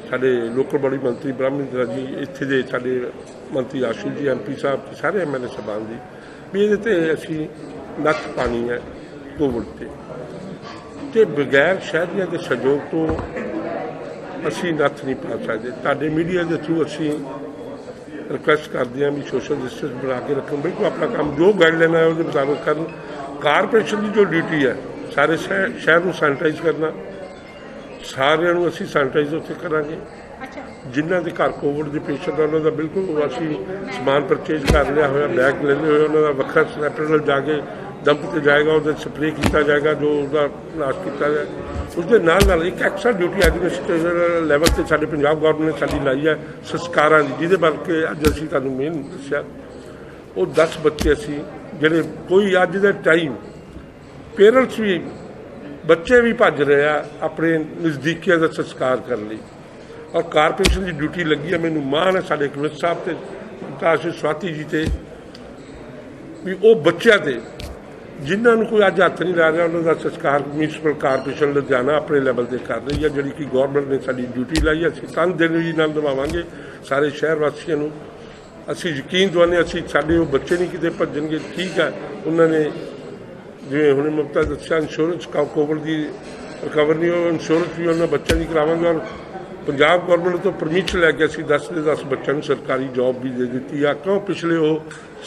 Speaker 9: ਸਾਡੇ ਲੋਕਲ ਬੋਡੀ ਮੰਤਰੀ ਬ੍ਰਹਮਿੰਦਰ ਜੀ, ਇੱਥੇ ਦੇ ਸਾਡੇ ਮੰਤਰੀ ਆਸ਼ੂ ਜੀ, MP ਸਾਹਿਬ, ਸਾਰੇ MLA ਸਾਹਿਬਾਨ ਦੀ ਵੀ ਇਹਦੇ 'ਤੇ ਅਸੀਂ ਨੱਥ ਪਾਣੀ ਹੈ ਕੋਵਿਡ ਤੇ ਬਗੈਰ ਸ਼ਹਿਰੀਆਂ ਦੇ ਸਹਿਯੋਗ ਤੋਂ ਅਸੀਂ ਨੱਥ ਨਹੀਂ ਪਾ ਸਕਦੇ। ਤੁਹਾਡੇ ਮੀਡੀਆ ਦੇ ਥਰੂ ਅਸੀਂ ਰਿਕੁਐਸਟ ਕਰਦੇ ਹਾਂ ਵੀ ਸੋਸ਼ਲ ਡਿਸਟੈਂਸ ਬਣਾ ਕੇ ਰੱਖਣ, ਬਿਲਕੁਲ ਆਪਣਾ ਕੰਮ ਜੋ ਗਾਈਡਲਾਈਨ ਹੈ ਉਹਦੇ ਮੁਤਾਬਕ ਕਰਨ। ਕਾਰਪੋਰੇਸ਼ਨ ਦੀ ਜੋ ਡਿਊਟੀ ਹੈ ਸਾਰੇ ਸ਼ਹਿਰ ਨੂੰ ਸੈਨੀਟਾਈਜ਼ ਕਰਨਾ, ਸਾਰਿਆਂ ਨੂੰ ਅਸੀਂ ਸੈਨੀਟਾਈਜ਼ ਉੱਥੇ ਕਰਾਂਗੇ। ਜਿਨ੍ਹਾਂ ਦੇ ਘਰ ਕੋਵਿਡ ਦੇ ਪੇਸ਼ੈਂਟ ਆ ਉਹਨਾਂ ਦਾ ਬਿਲਕੁਲ ਅਸੀਂ ਸਮਾਨ ਪਰਚੇਜ ਕਰ ਲਿਆ ਹੋਇਆ, ਬੈਗ ਲੈ ਲਏ ਹੋਏ, ਉਹਨਾਂ ਦਾ ਵੱਖਰਾ ਸੈਪਰੇਟ ਨਾਲ ਜਾ ਕੇ ਡੰਪ 'ਤੇ ਜਾਏਗਾ, ਉਹਦਾ ਸਪਰੇਅ ਕੀਤਾ ਜਾਏਗਾ ਜੋ ਉਹਦਾ ਨਾਸ਼ ਕੀਤਾ ਜਾਏ। ਉਸਦੇ ਨਾਲ ਇੱਕ ਐਕਸਟਰਾ ਡਿਊਟੀ ਐਡਮਿਨਿਸਟ੍ਰੇਟਰ ਲੈਵਲ 'ਤੇ ਸਾਡੇ ਪੰਜਾਬ ਗੌਰਮੈਂਟ ਨੇ ਸਾਡੀ ਲਾਈ ਹੈ ਸੰਸਕਾਰਾਂ ਦੀ, ਜਿਹਦੇ ਬਲਕਿ ਅੱਜ ਅਸੀਂ ਤੁਹਾਨੂੰ ਮੇਨ ਦੱਸਿਆ ਉਹ 10 ਬੱਚੇ ਅਸੀਂ ਜਿਹੜੇ ਕੋਈ ਅੱਜ ਦੇ ਟਾਈਮ ਪੇਰੈਂਟਸ ਵੀ ਬੱਚੇ ਵੀ ਭੱਜ ਰਹੇ ਆ ਆਪਣੇ ਨਜ਼ਦੀਕੀਆਂ ਦਾ ਸੰਸਕਾਰ ਕਰਨ ਲਈ ਔਰ ਕਾਰਪੋਰੇਸ਼ਨ ਦੀ ਡਿਊਟੀ ਲੱਗੀ ਹੈ। ਮੈਨੂੰ ਮਾਣ ਹੈ ਸਾਡੇ ਕਮਿਸ਼ਨਰ ਸਾਹਿਬ ਤੇ ਤਾਸ਼ੀ ਸਵਾਤੀ ਜੀ ਤੇ ਵੀ ਉਹ ਬੱਚਿਆਂ ਤੇ ਜਿਨ੍ਹਾਂ ਨੂੰ ਕੋਈ ਅੱਜ ਹੱਥ ਨਹੀਂ ਲਾ ਰਿਹਾ ਉਹਨਾਂ ਦਾ ਸੰਸਕਾਰ ਮਿਊਨਿਸਪਲ ਕਾਰਪੋਰੇਸ਼ਨ ਲੁਧਿਆਣਾ ਆਪਣੇ ਲੈਵਲ 'ਤੇ ਕਰ ਰਹੀ ਹੈ, ਜਿਹੜੀ ਕਿ ਗੌਰਮੈਂਟ ਨੇ ਸਾਡੀ ਡਿਊਟੀ ਲਾਈ ਹੈ। ਅਸੀਂ ਤਨਦੇਹੀ ਨਾਲ ਨਿਭਾਵਾਂਗੇ। ਸਾਰੇ ਸ਼ਹਿਰ ਵਾਸੀਆਂ ਨੂੰ ਅਸੀਂ ਯਕੀਨ ਦਿਵਾਉਂਦੇ, ਅਸੀਂ ਸਾਡੇ ਉਹ ਬੱਚੇ ਨਹੀਂ ਕਿਤੇ ਭੱਜਣਗੇ। ਠੀਕ ਹੈ, ਉਹਨਾਂ ਨੇ ਜਿਵੇਂ ਹੁਣੇ ਮਮਤਾ ਦੱਸਿਆ ਇੰਸ਼ੋਰੈਂਸ ਕੋਵਿਡ ਦੀ ਰਿਕਵਰੀ ਉਹ ਇੰਸ਼ੋਰੈਂਸ ਵੀ ਉਹਨਾਂ ਬੱਚਿਆਂ ਦੀ ਕਰਾਵਾਂਗੇ ਔਰ ਪੰਜਾਬ ਗੌਰਮੈਂਟ ਤੋਂ ਪਰਮਿਸ਼ਨ ਲੈ ਕੇ ਅਸੀਂ 10 ਦੇ 10 ਬੱਚਿਆਂ ਨੂੰ ਸਰਕਾਰੀ ਜੌਬ ਵੀ ਦੇ ਦਿੱਤੀ ਆ। ਕਿਉਂ ਪਿਛਲੇ ਉਹ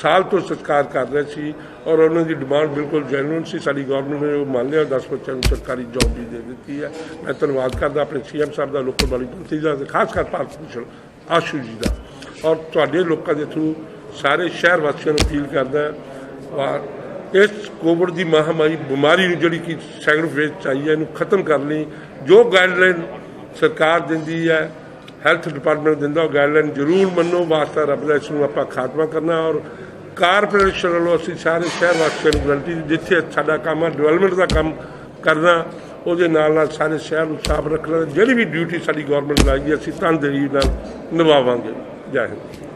Speaker 9: ਸਾਲ ਤੋਂ ਸੰਸਕਾਰ ਕਰ ਰਹੇ ਸੀ ਔਰ ਉਹਨਾਂ ਦੀ ਡਿਮਾਂਡ ਬਿਲਕੁਲ ਜੈਨੂਇਨ ਸੀ। ਸਾਡੀ ਗੌਰਮੈਂਟ ਨੇ ਉਹ ਮੰਨ ਲਿਆ, 10 ਬੱਚਿਆਂ ਨੂੰ ਸਰਕਾਰੀ ਜੌਬ ਵੀ ਦੇ ਦਿੱਤੀ ਹੈ। ਮੈਂ ਧੰਨਵਾਦ ਕਰਦਾ ਆਪਣੇ CM ਸਾਹਿਬ ਦਾ, ਲੋਕਲ ਬੋਡੀ ਮੰਤਰੀ ਦਾ, ਖਾਸ ਕਰ ਭਾਰਤ ਭੂਸ਼ਣ ਆਸ਼ੂ ਜੀ ਦਾ ਔਰ ਤੁਹਾਡੇ ਲੋਕਾਂ ਦੇ ਥਰੂ ਸਾਰੇ ਸ਼ਹਿਰ ਵਾਸੀਆਂ ਨੂੰ ਅਪੀਲ ਕਰਦਾ ਔਰ ਇਸ ਕੋਵਿਡ ਦੀ ਮਹਾਮਾਰੀ ਬਿਮਾਰੀ ਨੂੰ ਜਿਹੜੀ ਕਿ ਸੈਕੰਡ ਫੇਜ਼ 'ਚ ਆਈ ਹੈ ਇਹਨੂੰ ਖਤਮ ਕਰਨ ਲਈ ਜੋ ਗਾਈਡਲਾਈਨ ਸਰਕਾਰ ਦਿੰਦੀ ਹੈ, ਹੈਲਥ ਡਿਪਾਰਟਮੈਂਟ ਦਿੰਦਾ, ਉਹ ਗਾਈਡਲਾਈਨ ਜ਼ਰੂਰ ਮੰਨੋ। ਵਾਸਤਾ ਰੱਬ ਦਾ ਇਸ ਨੂੰ ਆਪਾਂ ਖਾਤਮਾ ਕਰਨਾ ਔਰ ਕਾਰਪੋਰੇਸ਼ਨ ਵੱਲੋਂ ਅਸੀਂ ਸਾਰੇ ਸ਼ਹਿਰ ਵਾਸੀਆਂ ਨੂੰ ਗਰੰਟੀ ਜਿੱਥੇ ਸਾਡਾ ਕੰਮ ਹੈ ਡਿਵੈਲਪਮੈਂਟ ਦਾ ਕੰਮ ਕਰਨਾ, ਉਹਦੇ ਨਾਲ ਨਾਲ ਸਾਰੇ ਸ਼ਹਿਰ ਨੂੰ ਸਾਫ਼ ਰੱਖਣਾ। ਜਿਹੜੀ ਵੀ ਡਿਊਟੀ ਸਾਡੀ ਗੌਰਮੈਂਟ ਲਾਏਗੀ ਅਸੀਂ ਤਨਦੇਹੀ ਨਾਲ ਨਿਭਾਵਾਂਗੇ। ਜੈ ਹਿੰਦ।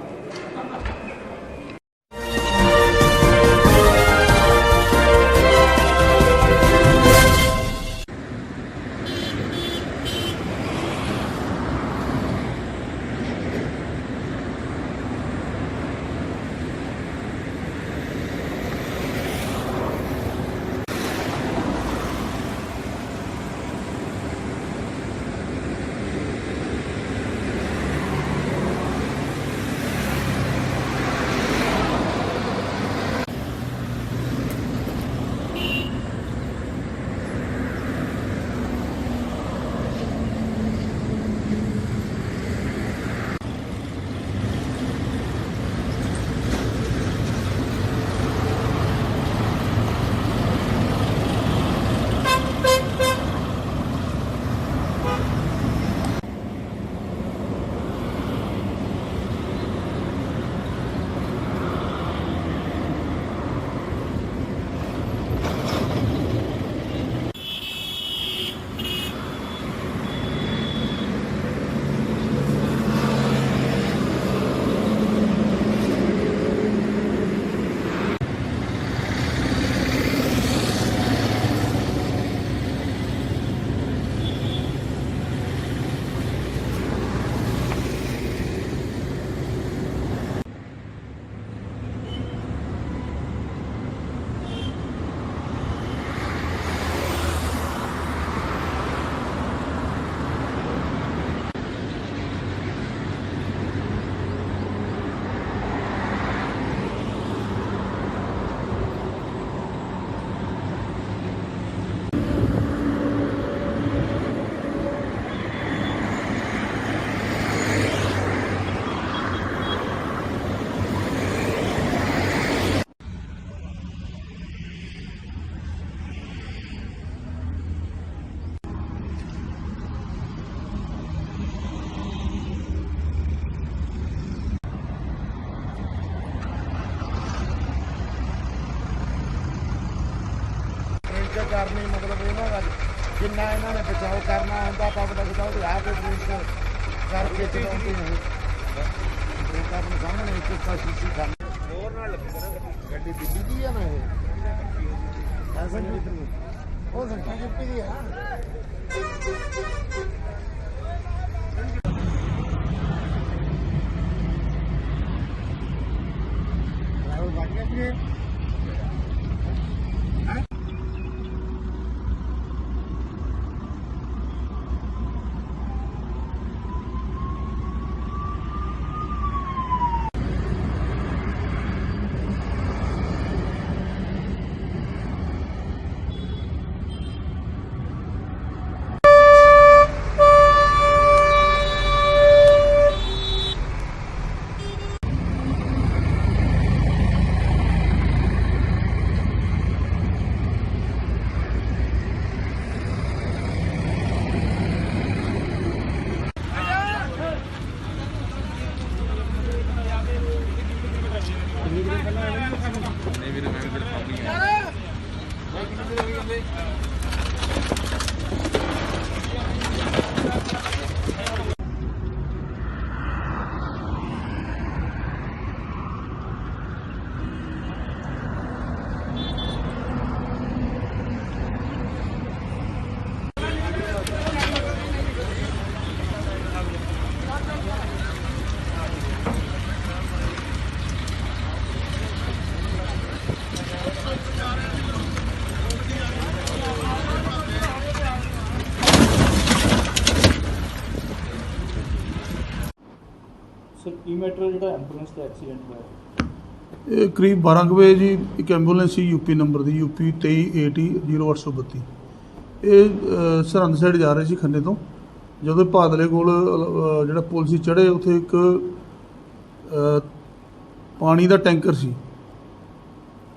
Speaker 5: ਜਿੰਨਾ ਇਹਨਾਂ ਨੇ ਬਚਾਓ ਕਰਨਾ ਹੁੰਦਾ ਪਬਲਿਕ ਦਾ ਉਹ ਆਪ ਕਰਕੇ ਚਲਾਉਂਦੇ ਨੇ ਇਹ ਆਪਣੇ ਸਾਹਮਣੇ ਇੱਕ ਪਾਸੇ ਖਾਣ ਹੋਰ ਨਾਲ ਗੱਡੀ ਦਿੱਲੀ ਦੀ ਆ ਨਾ ਇਹ ਐਸਾ ਨਹੀਂ ਉਹ ਸੰਖਿਆ ਕਿੱਥੇ ਦੀ ਆ ਰਾਹੁਲ ਬਾਕੀ ਜੀ
Speaker 12: ਇਹ ਕਰੀਬ 12 ਵਜੇ ਜੀ ਇੱਕ ਐਂਬੂਲੈਂਸ ਸੀ ਯੂਪੀ ਨੰਬਰ ਦੀ ਯੂਪੀ 23800832 ਇਹ ਸਰਹੰਦ ਸਾਈਡ ਜਾ ਰਹੇ ਸੀ ਖੰਨੇ ਤੋਂ ਜਦੋਂ ਭਾਦਲੇ ਕੋਲ ਜਿਹੜਾ ਪੁਲ ਸੀ ਚੜ੍ਹੇ ਉੱਥੇ ਇੱਕ ਪਾਣੀ ਦਾ ਟੈਂਕਰ ਸੀ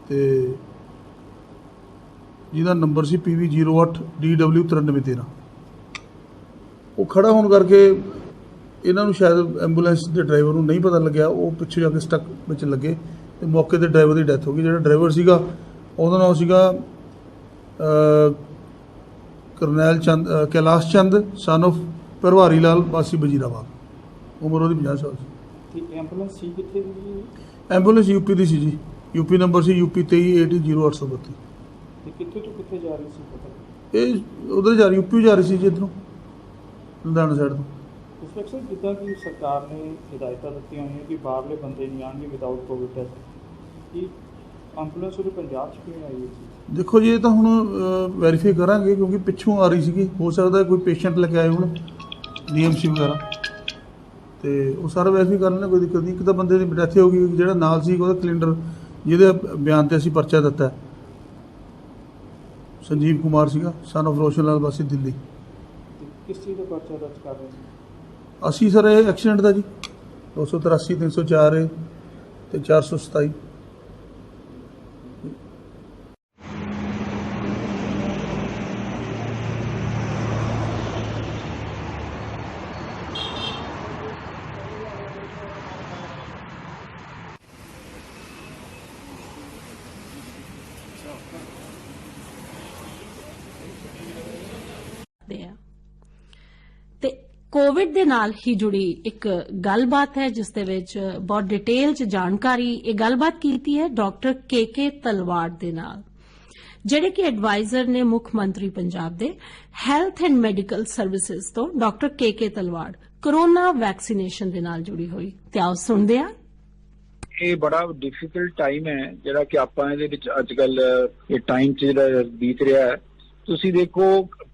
Speaker 12: ਤੇ ਜਿਹਦਾ ਨੰਬਰ ਸੀ PV08DW9313 ਉਹ ਖੜਾ ਹੋਣ ਕਰਕੇ ਇਹਨਾਂ ਨੂੰ ਸ਼ਾਇਦ ਐਂਬੂਲੈਂਸ ਦੇ ਡਰਾਈਵਰ ਨੂੰ ਨਹੀਂ ਪਤਾ ਲੱਗਿਆ ਉਹ ਪਿੱਛੇ ਜਾ ਕੇ ਸਟਕ ਵਿੱਚ ਲੱਗੇ ਤੇ ਮੌਕੇ ਤੇ ਡਰਾਈਵਰ ਦੀ ਡੈਥ ਹੋ ਗਈ। ਜਿਹੜਾ ਡਰਾਈਵਰ ਸੀਗਾ ਉਹਦਾ ਨਾਮ ਸੀਗਾ ਕਰਨੈਲ ਚੰਦ ਕੈਲਾਸ਼ ਚੰਦ ਸਨ ਆਫ ਪਰਵਾਰੀ ਲਾਲ ਵਾਸੀ ਵਜੀਰਾਬਾਦ ਉਮਰ ਉਹਦੀ 50 ਸਾਲ ਸੀ।
Speaker 1: ਤੇ ਐਂਬੂਲੈਂਸ ਸੀ ਕਿੱਥੇ ਦੀ?
Speaker 12: ਐਂਬੂਲੈਂਸ ਯੂਪੀ ਦੀ ਸੀ ਜੀ ਯੂਪੀ ਨੰਬਰ ਸੀ UP 23800832
Speaker 1: ਤੇ ਕਿੱਥੇ ਤੋਂ ਕਿੱਥੇ ਜਾ ਰਹੀ ਸੀ ਪਤਾ?
Speaker 12: ਇਹ ਉਧਰ ਜਾ ਰਹੀ ਯੂਪੀ ਜਾ ਰਹੀ ਸੀ ਜੀ ਇੱਧਰੋਂ ਲੁਧਿਆਣਾ ਸਾਈਡ ਤੋਂ।
Speaker 1: ਇੰਸਪੈਕਟਰ ਜਿੱਦਾਂ ਕਿ ਸਰਕਾਰ ਨੇ ਹਦਾਇਤਾਂ ਦਿੱਤੀਆਂ ਹੋਈਆਂ ਕਿ ਬਾਹਰਲੇ ਬੰਦੇ ਨਹੀਂ ਆਉਣਗੇ ਵਿਦਆਊਟ ਕੋਵਿਡ ਟੈਸਟ ਕੀ ਐਂਬੂਲੈਂਸ ਉਹ ਪੰਜਾਬ 'ਚ ਕਿਉਂ ਆਈ ਹੈ? ਦੇਖੋ ਜੀ ਇਹ ਤਾਂ ਹੁਣ ਵੈਰੀਫਾਈ ਕਰਾਂਗੇ ਕਿਉਂਕਿ ਪਿੱਛੋਂ ਆ ਰਹੀ ਸੀਗੀ ਹੋ ਸਕਦਾ ਕੋਈ ਪੇਸ਼ੈਂਟ ਲੈ ਕੇ ਆਏ ਹੋਣ DMC ਵਗੈਰਾ ਤੇ ਉਹ ਸਾਰਾ ਵੈਰੀਫਾਈ ਕਰ ਲੈਣਾ ਕੋਈ ਦਿੱਕਤ ਨਹੀਂ। ਇੱਕ ਤਾਂ ਬੰਦੇ ਦੀ ਡੈਥ ਹੋ ਗਈ ਜਿਹੜਾ ਨਾਲ ਸੀ ਉਹਦਾ ਕੈਲੰਡਰ ਜਿਹਦੇ ਬਿਆਨ ਤੇ ਅਸੀਂ ਪਰਚਾ ਦਿੱਤਾ ਸੰਜੀਵ ਕੁਮਾਰ ਸੀਗਾ ਸਨ ਆਫ ਰੋਸ਼ਨ ਲਾਲ ਵਾਸੀ ਦਿੱਲੀ। ਕਿਸ ਚੀਜ਼ ਦਾ ਪਰਚਾ ਦਰਜ ਕਰ ਰਹੇ ਸੀ ਅਸੀਂ ਸਰ ਇਹ ਐਕਸੀਡੈਂਟ ਦਾ ਜੀ 283 304 ਤੇ 427।
Speaker 13: ਤੇ ਕੋਵਿਡ ਦੇ ਨਾਲ ਹੀ ਜੁੜੀ ਇੱਕ ਗੱਲਬਾਤ ਹੈ ਜਿਸ ਦੇ ਵਿੱਚ ਬਹੁਤ ਡਿਟੇਲ 'ਚ ਜਾਣਕਾਰੀ ਇਹ ਗੱਲਬਾਤ ਕੀਤੀ ਹੈ ਡਾਕਟਰ KK ਤਲਵਾੜ ਦੇ ਨਾਲ ਜਿਹੜੇ ਕਿ ਐਡਵਾਈਜ਼ਰ ਨੇ ਮੁੱਖ ਮੰਤਰੀ ਪੰਜਾਬ ਦੇ ਹੈਲਥ ਐਂਡ ਮੈਡੀਕਲ ਸਰਵਿਸਿਜ਼ ਤੋਂ doctor KK Talwar corona vaccination ਦੇ ਨਾਲ ਜੁੜੀ ਹੋਈ ਤੇ ਆਓ ਸੁਣਦੇ ਹਾਂ।
Speaker 14: ਇਹ ਬੜਾ ਡਿਫਿਕਲਟ ਟਾਈਮ ਹੈ ਜਿਹੜਾ ਕਿ ਆਪਾਂ ਇਹਦੇ ਵਿੱਚ ਅੱਜ ਕੱਲ ਇਹ ਟਾਈਮ 'ਚ ਜਿਹੜਾ ਬੀਤ ਰਿਹਾ ਹੈ। ਤੁਸੀਂ ਦੇਖੋ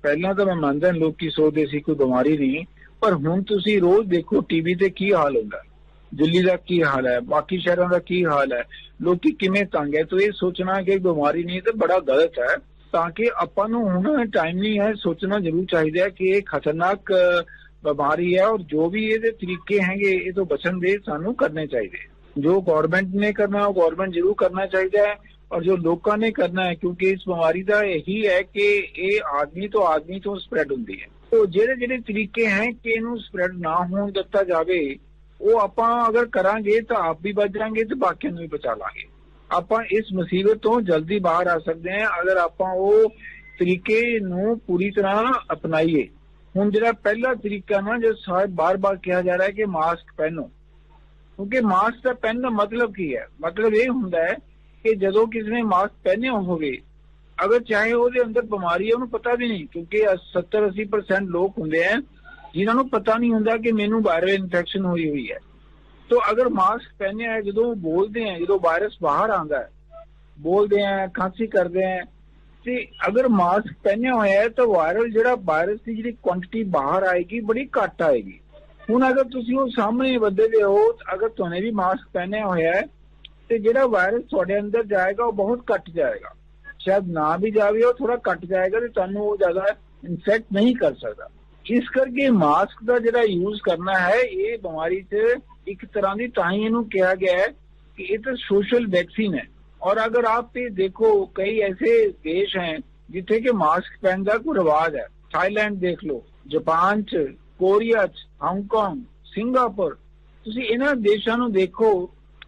Speaker 14: ਪਹਿਲਾਂ ਤਾਂ ਮੈਂ ਮੰਨਦਾ ਲੋਕੀ ਸੋਚਦੇ ਸੀ ਕੋਈ ਬਿਮਾਰੀ ਨਹੀਂ ਪਰ ਹੁਣ ਤੁਸੀਂ ਰੋਜ਼ ਦੇਖੋ ਟੀਵੀ ਤੇ ਕੀ ਹਾਲ ਹੁੰਦਾ ਦਿੱਲੀ ਦਾ ਕੀ ਹਾਲ ਹੈ ਬਾਕੀ ਸ਼ਹਿਰਾਂ ਦਾ ਕੀ ਹਾਲ ਹੈ ਲੋਕੀ ਕਿਵੇਂ ਤੰਗ ਹੈ। ਤਾਂ ਇਹ ਸੋਚਣਾ ਕਿ ਬਿਮਾਰੀ ਨਹੀਂ ਤਾਂ ਬੜਾ ਗਲਤ ਹੈ ਤਾਂ ਕਿ ਆਪਾਂ ਨੂੰ ਹੁਣ ਟਾਈਮ ਨਹੀਂ ਹੈ ਸੋਚਣਾ ਜ਼ਰੂਰ ਚਾਹੀਦਾ ਹੈ ਕਿ ਇਹ ਖਤਰਨਾਕ ਬਿਮਾਰੀ ਹੈ ਔਰ ਜੋ ਵੀ ਇਹਦੇ ਤਰੀਕੇ ਹੈਗੇ ਇਹ ਤੋਂ ਬਚਣ ਦੇ ਸਾਨੂੰ ਕਰਨੇ ਚਾਹੀਦੇ ਜੋ ਗਵਰਨਮੈਂਟ ਨੇ ਕਰਨਾ ਉਹ ਗਵਰਨਮੈਂਟ ਜ਼ਰੂਰ ਕਰਨਾ ਚਾਹੀਦਾ ਹੈ और जो लोगों ने करना है क्योंकि इस बीमारी का यही है कि ये आदमी तो स्प्रैड होती है। तो जेडे तरीके हैं कि इनू स्प्रैड ना होने दिता जाए वो आप अगर करांगे तो आप भी बच जाएंगे तो बाकियों भी बचा लांगे। आप इस मुसीबत तो जल्दी बाहर आ सकते हैं अगर आप वो ਤਰੀਕੇ ਨੂੰ ਪੂਰੀ ਤਰ੍ਹਾਂ ਅਪਣਾਈਏ। ਹੁਣ ਜਿਹੜਾ ਪਹਿਲਾ ਤਰੀਕਾ ਨਾ, ਜੋ ਬਾਰ-ਬਾਰ ਕਿਹਾ ਜਾ ਰਿਹਾ ਹੈ ਕਿ ਮਾਸਕ ਪਹਿਨੋ, ਕਿਉਂਕਿ ਮਾਸਕ ਦਾ ਪਹਿਨਣ ਦਾ ਮਤਲਬ ਕੀ ਹੈ? ਮਤਲਬ ਇਹ ਹੁੰਦਾ ਹੈ ਕਿ ਜਦੋਂ ਕਿਸੇ ਨੇ ਮਾਸਕ ਪਹਿਨਿਆ ਹੋਵੇ, ਅਗਰ ਚਾਹੇ ਉਹਦੇ ਅੰਦਰ ਬਿਮਾਰੀ ਹੈ, ਉਹਨੂੰ ਪਤਾ ਵੀ ਨਹੀਂ, ਕਿਉਂਕਿ 70-80% ਲੋਕ ਹੁੰਦੇ ਆ ਜਿਨ੍ਹਾਂ ਨੂੰ ਪਤਾ ਨਹੀਂ ਹੁੰਦਾ ਕਿ ਮੈਨੂੰ ਵਾਇਰਲ ਇਨਫੈਕਸ਼ਨ ਹੋਈ ਹੈ। तो अगर मास्क पहने है, जो बोलते हैं, जो वायरस बाहर आता है, बोलते हैं, खांसी करते हैं, तो अगर मास्क पहने हुए है तो वायरल जो वायरस की जी क्वांटिटी बाहर आएगी बड़ी घट आएगी। हुण अगर तुसीं वो सामने वधदे हो, अगर तुहाने भी मास्क पहने हुए है तो जो वायरस तुहाडे अंदर जाएगा वो बहुत घट जाएगा, शायद ना भी जाए, वो थोड़ा घट जाएगा, तो तुहानूं वो ज्यादा इन्फेक्ट नहीं कर सकता। इस करके मास्क का जो यूज करना है, ये बीमारी से एक तरह की ताही इनू कहा गया है कि ये तो सोशल वैक्सीन है। और अगर आप ये देखो, कई ऐसे देश हैं जिथे के मास्क पहनने का कोई रिवाज है। थाईलैंड देख लो, जापान च, कोरिया च, हांगकांग, सिंगापुर, तुसी इन्हां देशां नूं देखो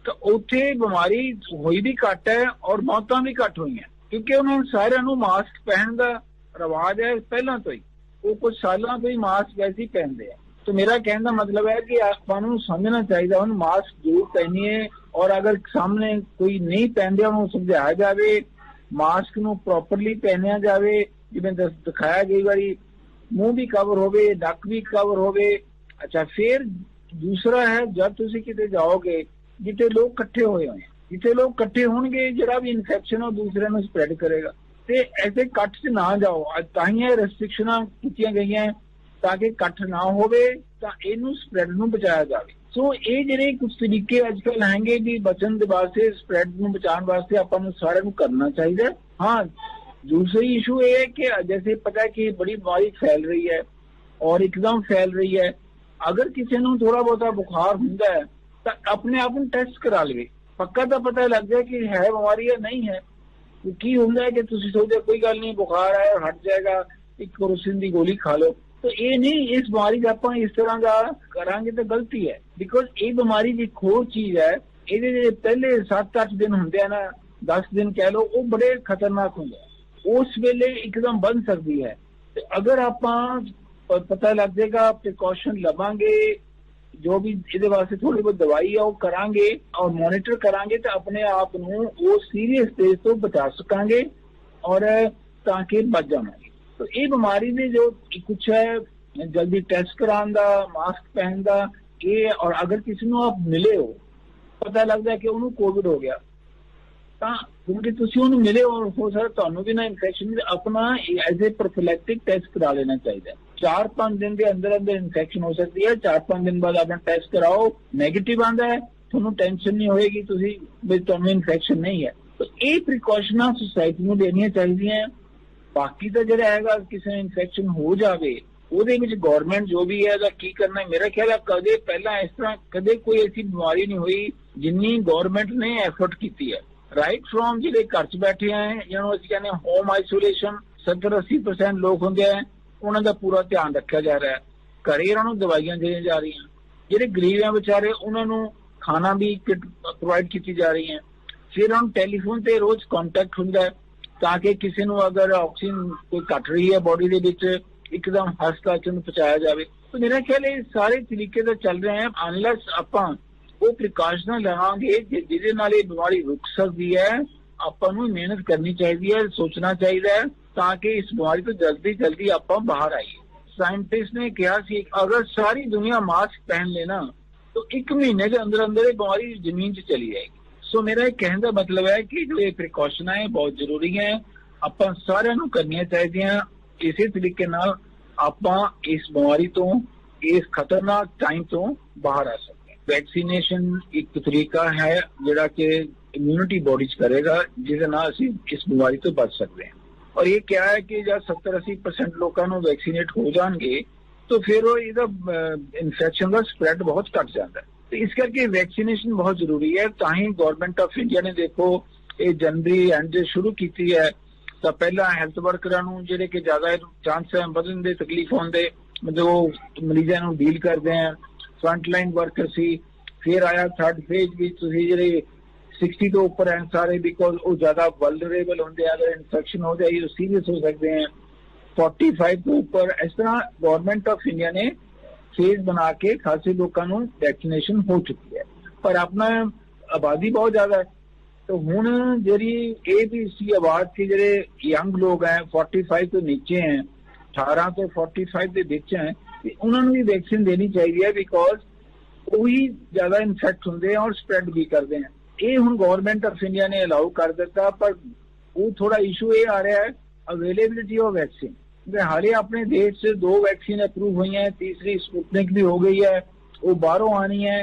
Speaker 14: तो उत्थे बीमारी होई भी घट है और मौतां भी घट हुई हैं, क्योंकि उन्होंने सारिਆਂ ਨੂੰ मास्क पहनने का रिवाज है पहला तो ही, वो कुछ सालों तो ही मास्क वैसे ही पहनते हैं। तो मेरा कहने का मतलब है कि आपको समझना चाहिए, हम मास्क जरूर पहनिए, और अगर सामने कोई नहीं पहनते उन्होंने समझाया जाए, मास्क नूं प्रॉपरली पहनिया जाए, जिवें दिखाया कई बारी मुंह भी कवर होवे, नक भी कवर होवे। अच्छा, फिर दूसरा है, जब तुसीं किते जाओगे जिथे लोग इकट्ठे होए हैं, जिथे लोग इकट्ठे होणगे, जिहड़ा भी इन्फेक्शन हो दूसरे नूं स्प्रेड करेगा, ते ऐसे कट च ना जाओ। तां रेस्ट्रिक्शनां कीतियां गईयां ताकि कट ना होवे, तां इहनूं स्प्रेड नूं बचाया जाए। सो ये जिहड़े कुछ तरीके अजकल हैंगे भी बचन दे वास्ते, स्प्रेड नूं बचाउण वास्ते आपां नूं सारिआं नूं करना चाहिए। हाँ, दूसरी इशू ये है कि जैसे पता है कि बड़ी बीमारी फैल रही है और एकदम फैल रही है, अगर किसी नूं थोड़ा बहुता बुखार हुंदा है तो अपने आप नूं टेस्ट करा लवे, पक्का तो पता लग जाए कि है बीमारी या नहीं है। की होंदा है कि तुसीं सोचदे कोई गल नहीं, बुखार आया और हट जाएगा, एक क्रोसिन की गोली खा लो, तो ये नहीं, इस बीमारी का आप इस तरह का करांगे तो गलती है। बिकॉज ये बीमारी की खोज चीज है, ये पहले 7-8 दिन होंगे ना, 10 दिन कह लो, वो बड़े खतरनाक होंगे, उस वेले एकदम बन सकती है। तो अगर आप पता लग जाएगा, प्रिकॉशन लवांगे, जो भी ये वास्ते थोड़ी बहुत दवाई है वो करांगे और मॉनिटर करांगे, तो अपने आप नूं वो सीरियस स्टेज तो बचा सकांगे और ताकि बच जावांगे। तो ये बीमारी ने जो कुछ है, जल्दी टेस्ट कराने दा, मास्क पहन दा, ये, और अगर किसी नूं आप मिले हो, पता लगता है कि उन्होंने कोविड हो गया, क्योंकि तुसीं उन्होंने मिले और हो सकता तुहानूं भी ना इन्फेक्शन, अपना एज ए प्रोफिलैक्टिक टेस्ट करा लेना चाहिए। 4-5 दिन के अंदर अंदर इन्फेक्शन हो सकती है, 4-5 दिन बाद अपना टेस्ट कराओ, नेगेटिव आंदा है, तुहानूं टेंशन नहीं होएगी, तुसीं भी तुहानूं इन्फेक्शन नहीं है। तो ये प्रिकॉशनां सोसाइटी नूं लेनियां चाहिदियां। बाकी तो जिहड़ा हैगा किसी ने इन्फेक्शन हो जाए, ਉਹਦੇ ਵਿੱਚ गवर्नमेंट जो भी है ਉਹਦਾ ਕੀ करना है, मेरा ख्याल है कदे पहला इस तरह कदे कोई ऐसी बीमारी नहीं हुई जिन्नी गवर्नमेंट ने एफर्ट की है। राइट फ्रॉम जिहड़े घर च बैठे हैं, जिन्होंने ਅਸੀਂ कहने होम आइसोलेशन, 70-80% लोग होंगे हैं, उन्हों का पूरा ध्यान रखा जा रहा है, घरे उन्होंने दवाइयां दी जा रही हैं, जिहड़े गरीब हैं बेचारे उन्होंने खाना भी किट प्रोवाइड की जा रही है, फिर उन्होंने टैलीफोन से रोज कॉन्टैक्ट होंदा है ताकि किसी को अगर ऑक्सीजन कोई घट रही है बॉडी के विच एकदम हस्पताल च पहुंचाया जाए। तो मेरा ख्याल ये सारे तरीके तो चल रहे हैं, अनलैस आपां वो प्रिकॉशन लवांगे जिहदे नाल ये बीमारी रुक सकती है, आपां नूं मेहनत करनी चाहिए है, सोचना चाहिए है ताकि इस बीमारी तो जल्दी जल्दी आपां बाहर आइए। साइंटिस्ट ने कहा सी अगर सारी दुनिया मास्क पहन लेना तो 1 महीने के अंदर अंदर ये बीमारी जमीन च चली जाएगी। सो मेरा एक कहने का मतलब है कि जो ये प्रिकॉशन है बहुत जरूरी है, आपां सारिआं नूं करनियां चाहिदियां। इसी तरीके नाल आपां इस बीमारी तो, इस खतरनाक टाइम तो बाहर आ सकते हैं। वैक्सीनेशन एक तरीका है जिहड़ा कि इम्यूनिटी बॉडी च करेगा, जिसदे नाल असीं इस बीमारी तो बच सकते हैं। और ये क्या है कि जब 70-80% लोगों को वैक्सीनेट हो जाएंगे तो फिर वो इहदा इन्फेक्शन का स्प्रेड बहुत घट जाता है। तो इस करके वैक्सीनेशन बहुत जरूरी है। ताही गवर्नमेंट ऑफ इंडिया ने देखो ये जनवरी एंड शुरू की है, तो पहला हैल्थ वर्करां नूं जिहड़े कि ज्यादा चांस है बदन दे तकलीफ होंदे, मतलब मरीजां नूं डील करते हैं, फ्रंट लाइन वर्कर सी, फिर आया 3rd फेज भी तुसीं जिहड़े 60 ਤੋਂ ਉੱਪਰ हैं सारे, बिकॉज वो ज़्यादा वल्नरेबल होंगे, अगर इन्फेक्शन हो जाए तो सीरियस हो सकते हैं। 45 ਤੋਂ ਉੱਪਰ इस तरह गवर्नमेंट ऑफ इंडिया ने फेज बना के खासे लोगों को वैक्सीनेशन हो चुकी है, पर अपना आबादी बहुत ज़्यादा है। तो हुण जी ABC आवाज के ਜਿਹੜੇ यंग लोग हैं 45 ਤੋਂ नीचे हैं, 18 ਤੋਂ 45 ਦੇ ਵਿੱਚ हैं, ਤੇ ਉਹਨਾਂ ਨੂੰ ਵੀ ਵੈਕਸੀਨ ਦੇਣੀ ਚਾਹੀਦੀ ਹੈ, ਬਿਕॉज ਉਹੀ ਜ਼ਿਆਦਾ ਇਨਫੈਕਟ ਹੁੰਦੇ ਆ ਔਰ ਸਪਰੈਡ ਵੀ ਕਰਦੇ ਆ। ਇਹ ਹੁਣ ਗਵਰਨਮੈਂਟ ਆਫ ਇੰਡੀਆ ਨੇ ਅਲਾਉ ਕਰ ਦਿੱਤਾ, ਪਰ ਉਹ ਥੋੜਾ ਇਸ਼ੂ ਇਹ ਆ ਰਿਹਾ ਹੈ अवेलेबिलिटी ऑफ वैक्सीन। हाले अपने देश से 2 वैक्सीन अप्रूव हुई हैं, तीसरी स्पुतनिक भी हो गई है, वो बाहरों आनी है।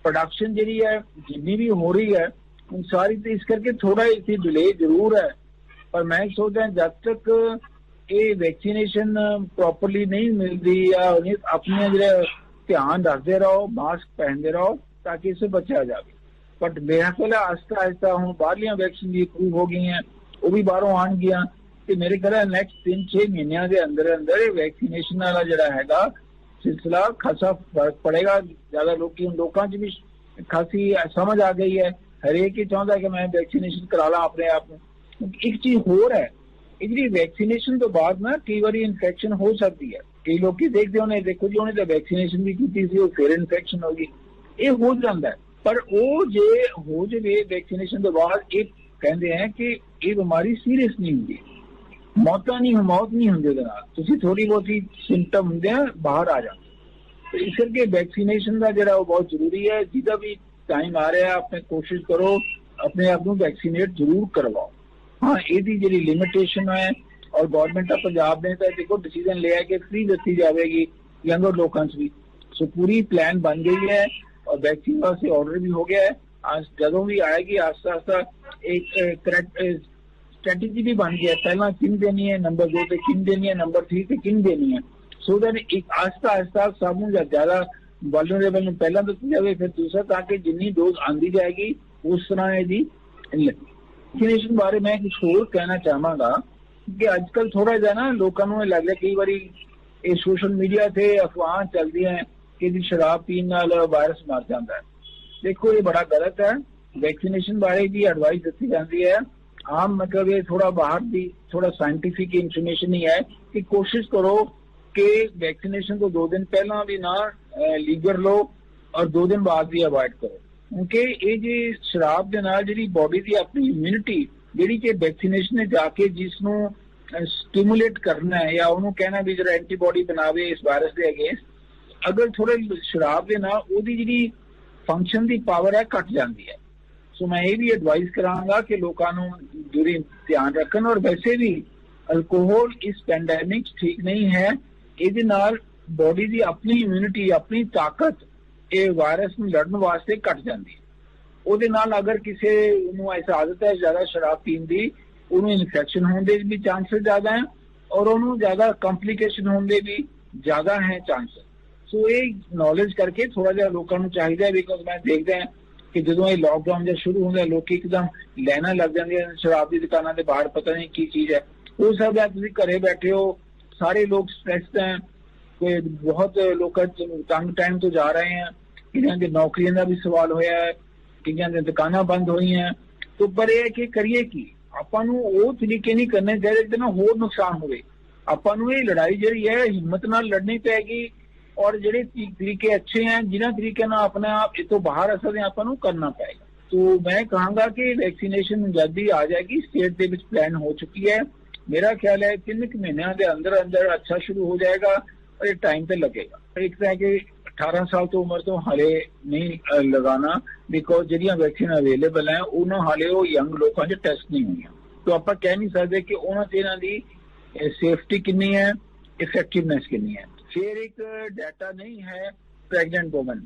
Speaker 14: प्रोडक्शन जी है जितनी भी हो रही है उन सारी, तो इस करके थोड़ा इसी डिले जरूर है, पर मैं सोचता जब तक ये वैक्सीनेशन प्रॉपरली नहीं मिलती या अपने जो ध्यान रखते रहो, मास्क पहनते रहो ताकि इससे बचा जाए। बट मेरा ख्याल आहिस्ता आहिस्ता हूँ बाहरलियां वैक्सीन भी अप्रूव हो गई हैं, वो भी बाहरों आन गया, कि मेरे ख्याल नैक्सट 3-6 महीनों के अंदर अंदर वैक्सीनेशन वाला जड़ा हैगा सिलसिला खासा फर्क पड़ेगा। ज्यादा लोगों च भी खासी समझ आ गई है, हरेक ही चाहता है कि मैं वैक्सीनेशन करा ला अपने आप में। एक चीज होर है, जी वैक्सीनेशन तो बाद ना कई बार इन्फेक्शन हो सकती है। कई लोग देखते होने, देखो जी उन्हें तो वैक्सीनेशन भी की थी, फिर इन्फेक्शन होगी, ये हो जाता है। पर वो जे हो जाए वैक्सीनेशन तो बाद एक कहते हैं कि ये बीमारी सीरियस नहीं होंगी, मौत नहीं होंगे, थोड़ी बहुत ही सिम्टम होंगे बाहर आ जाते। तो इस करके वैक्सीनेशन का जरा बहुत जरूरी है। जिदा भी टाइम आ रहा है अपने कोशिश करो अपने आप को वैक्सीनेट जरूर करवाओ। हाँ, ये जी लिमिटेशन है और गवर्नमेंट ऑफ पंजाब ने तो देखो डिसीजन लिया कि फ्री दती जाएगी यंगर लोगों भी, सो पूरी प्लान बन गई है और वैक्सीन वास्ते ऑर्डर भी हो गया है। आज जदों भी आएगी आस्ता आस्ता एक करेक्ट स्ट्रेटेजी भी बन गया, पहला किन देनी है, नंबर 2 पे किन देनी है, नंबर 3 पे किन देनी है, सो दैट एक आस्ता आस्ता सब ज्यादा वल्नरेबल पहला दती जाए, फिर दूसरा, ताकि जितनी डोज आंदी जाएगी उस तरह है जी। वैक्सीनेशन बारे मैं कुछ होर कहना चाहवागा कि आजकल थोड़ा जा ना लोगों को लग रहा कई बार ये सोशल मीडिया से अफवाह चलती हैं कि जी शराब पीने नाल वायरस मर जाता है। देखो ये बड़ा गलत है। वैक्सीनेशन बारे जी एडवाइस दी जाती है, आम मतलब ये थोड़ा बाहर की थोड़ा साइंटिफिक इंफॉर्मेशन ही है कि कोशिश करो कि वैक्सीनेशन को 2 दिन पहला भी ना लीवर लो और 2 दिन बाद भी अवॉइड करो, क्योंकि ये जी शराब के नाल जी बॉडी की अपनी इम्यूनिटी जी कि वैक्सीनेशन ने जाके जिसनों स्टिमुलेट करना है या उन्होंने कहना भी जरा एंटीबॉडी बनावे इस वायरस के अगेंस्ट, अगर थोड़े शराब के ना ओदी जी फंक्शन की पावर है घट जाती है। सो मैं ये भी एडवाइस करांगा कि लोगों को जरूरी ध्यान रखन। और वैसे भी अल्कोहल इस पैंडेमिक ठीक नहीं है, ये बॉडी की अपनी इम्यूनिटी अपनी ताकत ये वायरस में लड़न वास्ते घट जाती है। ਉਹਦੇ ਨਾਲ अगर किसी ऐसा आदत है ज्यादा शराब पीने की, उन्होंने इन्फेक्शन होने भी चांसेस ज्यादा है और उन्होंने ज्यादा कॉम्प्लीकेशन होने भी ज्यादा है चांसेस। सो ये नॉलेज करके थोड़ा जहा लोगों को चाहिए, बिकॉज मैं देखता है कि जो ये लॉकडाउन जब शुरू होंगे लोग एकदम लैना लग जाए शराब की दुकानों के बाहर, पता नहीं की चीज है। हो सकता है तुम घरे बैठे हो, सारे लोग स्ट्रेस्ड हैं, कोई बहुत लोग तंग टाइम तो जा रहे हैं, किसी की नौकरियों का भी सवाल होया है, किसी दुकाना बंद हुई हैं। तो पर यह कि करिए कि आपां वो तरीके नहीं करने चाहिए जिहदे नाल होर नुकसान होवे। आपां ये लड़ाई जी है हिम्मत नाल लड़नी पैगी और ਜਿਹੜੇ तरीके अच्छे हैं जिन्हें तरीके ना अपने आप इतो बाहर असर आपको करना पड़ेगा। तो मैं कहूँगा कि वैक्सीनेशन जल्दी आ जाएगी, स्टेट के विच प्लान हो चुकी है। मेरा ख्याल है 3 महीनों के अंदर अंदर अच्छा शुरू हो जाएगा और ये टाइम पे लगेगा। एक तो है कि 18 साल तो उम्र तो हाले नहीं लगाना, बिकॉज जिहड़ियां वैक्सीन अवेलेबल हैं उन्होंने हाले वो यंग लोगों से टेस्ट नहीं हुई, तो आप कह नहीं सकते कि उन्होंने इन्हां दी सेफ्टी कितनी है, इफेक्टिवनेस कितनी है। फिर एक डाटा नहीं है प्रेगनेंट वुमन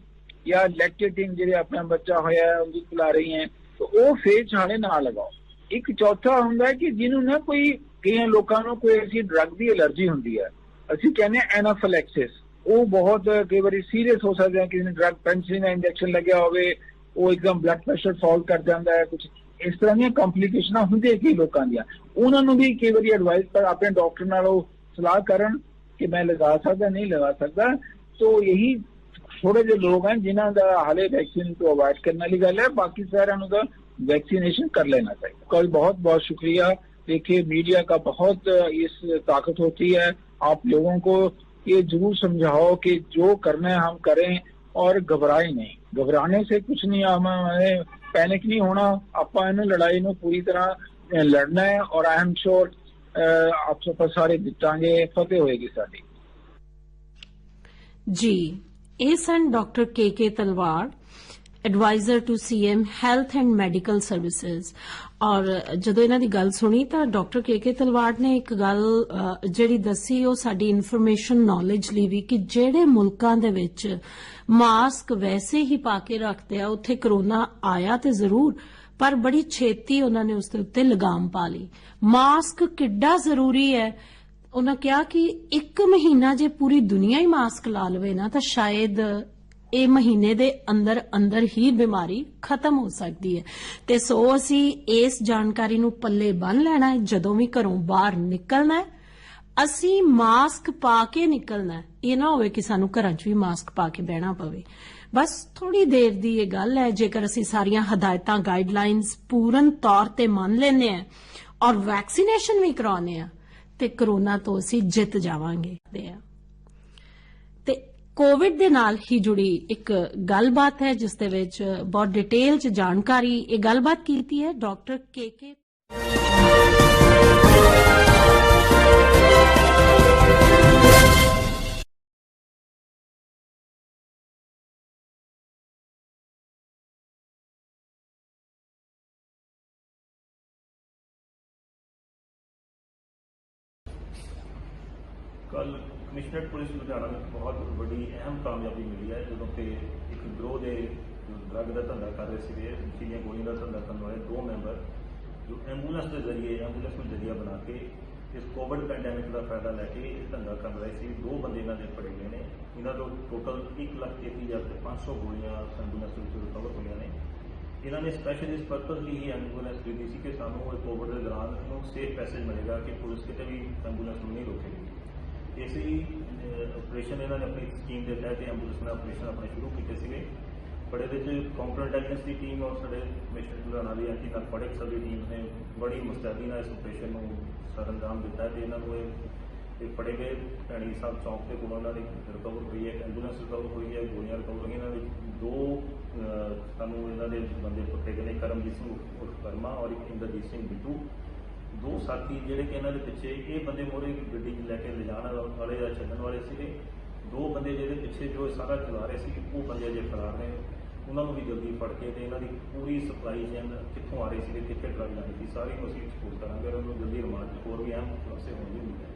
Speaker 14: या लैक्टेटिंग जिहड़े अपना बच्चा होया है उनकी पिला रही हैं, तो वो फेज हाले ना लगाओ। एक चौथा हुंदा है कि जिन्होंने ना कोई कई लोगों को कोई ऐसी ड्रग की एलर्जी होंदी है, ਅਸੀਂ कहने एनाफिलैक्सिस, वो बहुत कई बार सीरियस हो सकता है। किसी ने ड्रग पेंसिलिन का इंजेक्शन लगे होवे, वो एकदम ब्लड प्रेशर फॉल कर जाता है, कुछ इस तरह दी कॉम्प्लीकेशन होंदी कई लोगों दी। उन्होंने भी कई बार एडवाइस पर अपने डॉक्टर नालों सलाह करन कि मैं लगा सकता नहीं लगा सकता। तो यही थोड़े जो लोग हैं जिन्हों का हाले वैक्सीन को अवॉइड करने वाली गल है, बाकी सारा वैक्सीनेशन कर लेना चाहिए। कल बहुत बहुत शुक्रिया। देखिए मीडिया का बहुत इस ताकत होती है, आप लोगों को ये जरूर समझाओ कि जो करना है हम करें और घबराए नहीं। घबराने से कुछ नहीं, हमें पैनिक नहीं होना, ਆਪਾਂ ਇਹਨਾਂ ਲੜਾਈ ਨੂੰ ਪੂਰੀ ਤਰ੍ਹਾਂ ਲੜਨਾ ਹੈ और आई एम श्योर आप सब ਸਾਰੇ ਜਿੱਤਾਂਗੇ, ਫਤਿਹ ਹੋਏਗੀ ਸਾਡੀ।
Speaker 13: ਜੀ, ਇਹ ਸਨ doctor K Talwar, adviser to CM health and medical services. ਔਰ ਜਦੋਂ ਇਹਨਾਂ ਦੀ ਗੱਲ ਸੁਣੀ ਤਾਂ ਡਾਕਟਰ ਕੇ ਤਲਵਾੜ ਨੇ ਇੱਕ ਗੱਲ ਜਿਹੜੀ ਦੱਸੀ ਉਹ ਸਾਡੀ ਇਨਫੋਰਮੇਸ਼ਨ ਨੌਲੇਜ ਲਈ ਵੀ, ਕਿ ਜਿਹੜੇ ਮੁਲਕਾਂ ਦੇ ਵਿੱਚ ਮਾਸਕ ਵੈਸੇ ਹੀ ਪਾ ਕੇ ਰੱਖਦੇ ਆ ਉੱਥੇ ਕਰੋਨਾ ਆਇਆ ਤੇ ਜ਼ਰੂਰ, ਪਰ ਬੜੀ ਛੇਤੀ ਉਹਨਾਂ ਨੇ ਉਸ ਦੇ ਉੱਤੇ ਲਗਾਮ ਪਾ ਲਈ। ਮਾਸਕ ਕਿੱਡਾ ਜ਼ਰੂਰੀ ਹੈ। ਉਹਨਾਂ ਕਿਹਾ ਕਿ 1 ਮਹੀਨਾ ਜੇ ਪੂਰੀ ਦੁਨੀਆ ਹੀ ਮਾਸਕ ਲਾ ਲਵੇ ਨਾ ਤਾਂ ਸ਼ਾਇਦ ਇਹ ਮਹੀਨੇ ਦੇ ਅੰਦਰ ਹੀ ਬਿਮਾਰੀ ਖਤਮ ਹੋ ਸਕਦੀ ਹੈ। ਤੇ ਸੋ ਅਸੀਂ ਇਸ ਜਾਣਕਾਰੀ ਨੂੰ ਪੱਲੇ ਬੰਨ੍ਹ ਲੈਣਾ ਹੈ। ਜਦੋਂ ਵੀ ਘਰੋਂ ਬਾਹਰ ਨਿਕਲਣਾ ਹੈ ਅਸੀਂ ਮਾਸਕ ਪਾ ਕੇ ਨਿਕਲਣਾ ਹੈ। ਇਹ ਨਾ ਹੋਵੇ ਕਿ ਸਾਨੂੰ ਘਰਾਂ 'ਚ ਵੀ ਮਾਸਕ ਪਾ ਕੇ ਬਹਿਣਾ ਪਵੇ। ਬਸ ਥੋੜੀ ਦੇਰ ਦੀ ਇਹ ਗੱਲ ਹੈ। ਜੇਕਰ ਅਸੀਂ ਸਾਰੀਆਂ ਹਦਾਇਤਾਂ ਗਾਈਡਲਾਈਨਸ ਪੂਰਨ ਤੌਰ ਤੇ ਮੰਨ ਲੈਂਦੇ ਹਾਂ ਔਰ ਵੈਕਸੀਨੇਸ਼ਨ ਵੀ ਕਰਾਉਂਦੇ ਹਾਂ ਤੇ ਕਰੋਨਾ ਤੋਂ ਅਸੀਂ ਜਿੱਤ ਜਾਵਾਂਗੇ। ਤੇ ਕੋਵਿਡ ਦੇ ਨਾਲ ਹੀ ਜੁੜੀ ਇੱਕ ਗੱਲਬਾਤ ਹੈ ਜਿਸ ਦੇ ਵਿੱਚ ਬਹੁਤ ਡਿਟੇਲ 'ਚ ਜਾਣਕਾਰੀ ਇਹ ਗੱਲਬਾਤ ਕੀਤੀ ਹੈ ਡਾਕਟਰ ਕੇ
Speaker 15: कल कमिश्नरेट पुलिस लुधियाना में बहुत बड़ी अहम कामयाबी मिली है जो कि एक गिरोह के ड्रग का धंधा कर रहे थे, चिड़िया गोलियों का धंधा करने वाले 2 मैंबर जो एंबूलेंस के जरिए एंबूलेंस को जरिया बना के इस कोविड पैंडेमिक का फायदा लैके धंधा कर रहे थे। 2 बंदे इन्होंने फड़े गए हैं। इन्हों को टोटल 1,33,500 गोलियां एंबूलेंस रिकवर हुई ने। इन्होंने स्पैशल इस पर्पज लिए ही एंबूलेंस खरीदी थी कि सानू कोविड के दौरान सेफ पैसेज मिलेगा कि पुलिस कितने भी एंबूलेंस नहीं रोकेगी। इस ऑपरेशन इन्होंने अपनी स्कीम के तहत एंबूलेंस ने ऑपरेशन अपने शुरू किए। बड़े काउंटर इंटैलीजेंस की टीम और साढ़े कमिश्नर लुधियाना की एंटी नारकोटिक्स की टीम ने बड़ी मुस्तैदी इस ऑपरेशन को सर अंजाम दिता है। इन्होंने फड़े गए भैणी साहब चौक के कोलों रिकवर हुई है, एंबूलेंस रिकवर हुई है, गोलियां रिकवर हुई। इन्होंने 2 सानू इन्होंने बंदे पकड़े गए, करमजीत सिंह उर्फ वर्मा और एक इंद्रजीत सिंह बिट्टू। 2 साथी जोड़े कि इन्होंने पिछे ये बंदे मोरे गड्डी लैके ले जाने वाले या छड्डन वाले थे। 2 बंदे जो पिछे जो सारा चला रहे थे वो बंदे अजे फरार ने। उन्होंने भी जल्दी फड़ के इन्हों की पूरी सप्लाई चेन कितों आ रही थी, कितने ड्रग जानी थी, सारी असीं एक्सपोज करांगे और उन्होंने जल्दी रिमांड होर भी अहम खुलासे होने की उम्मीद है।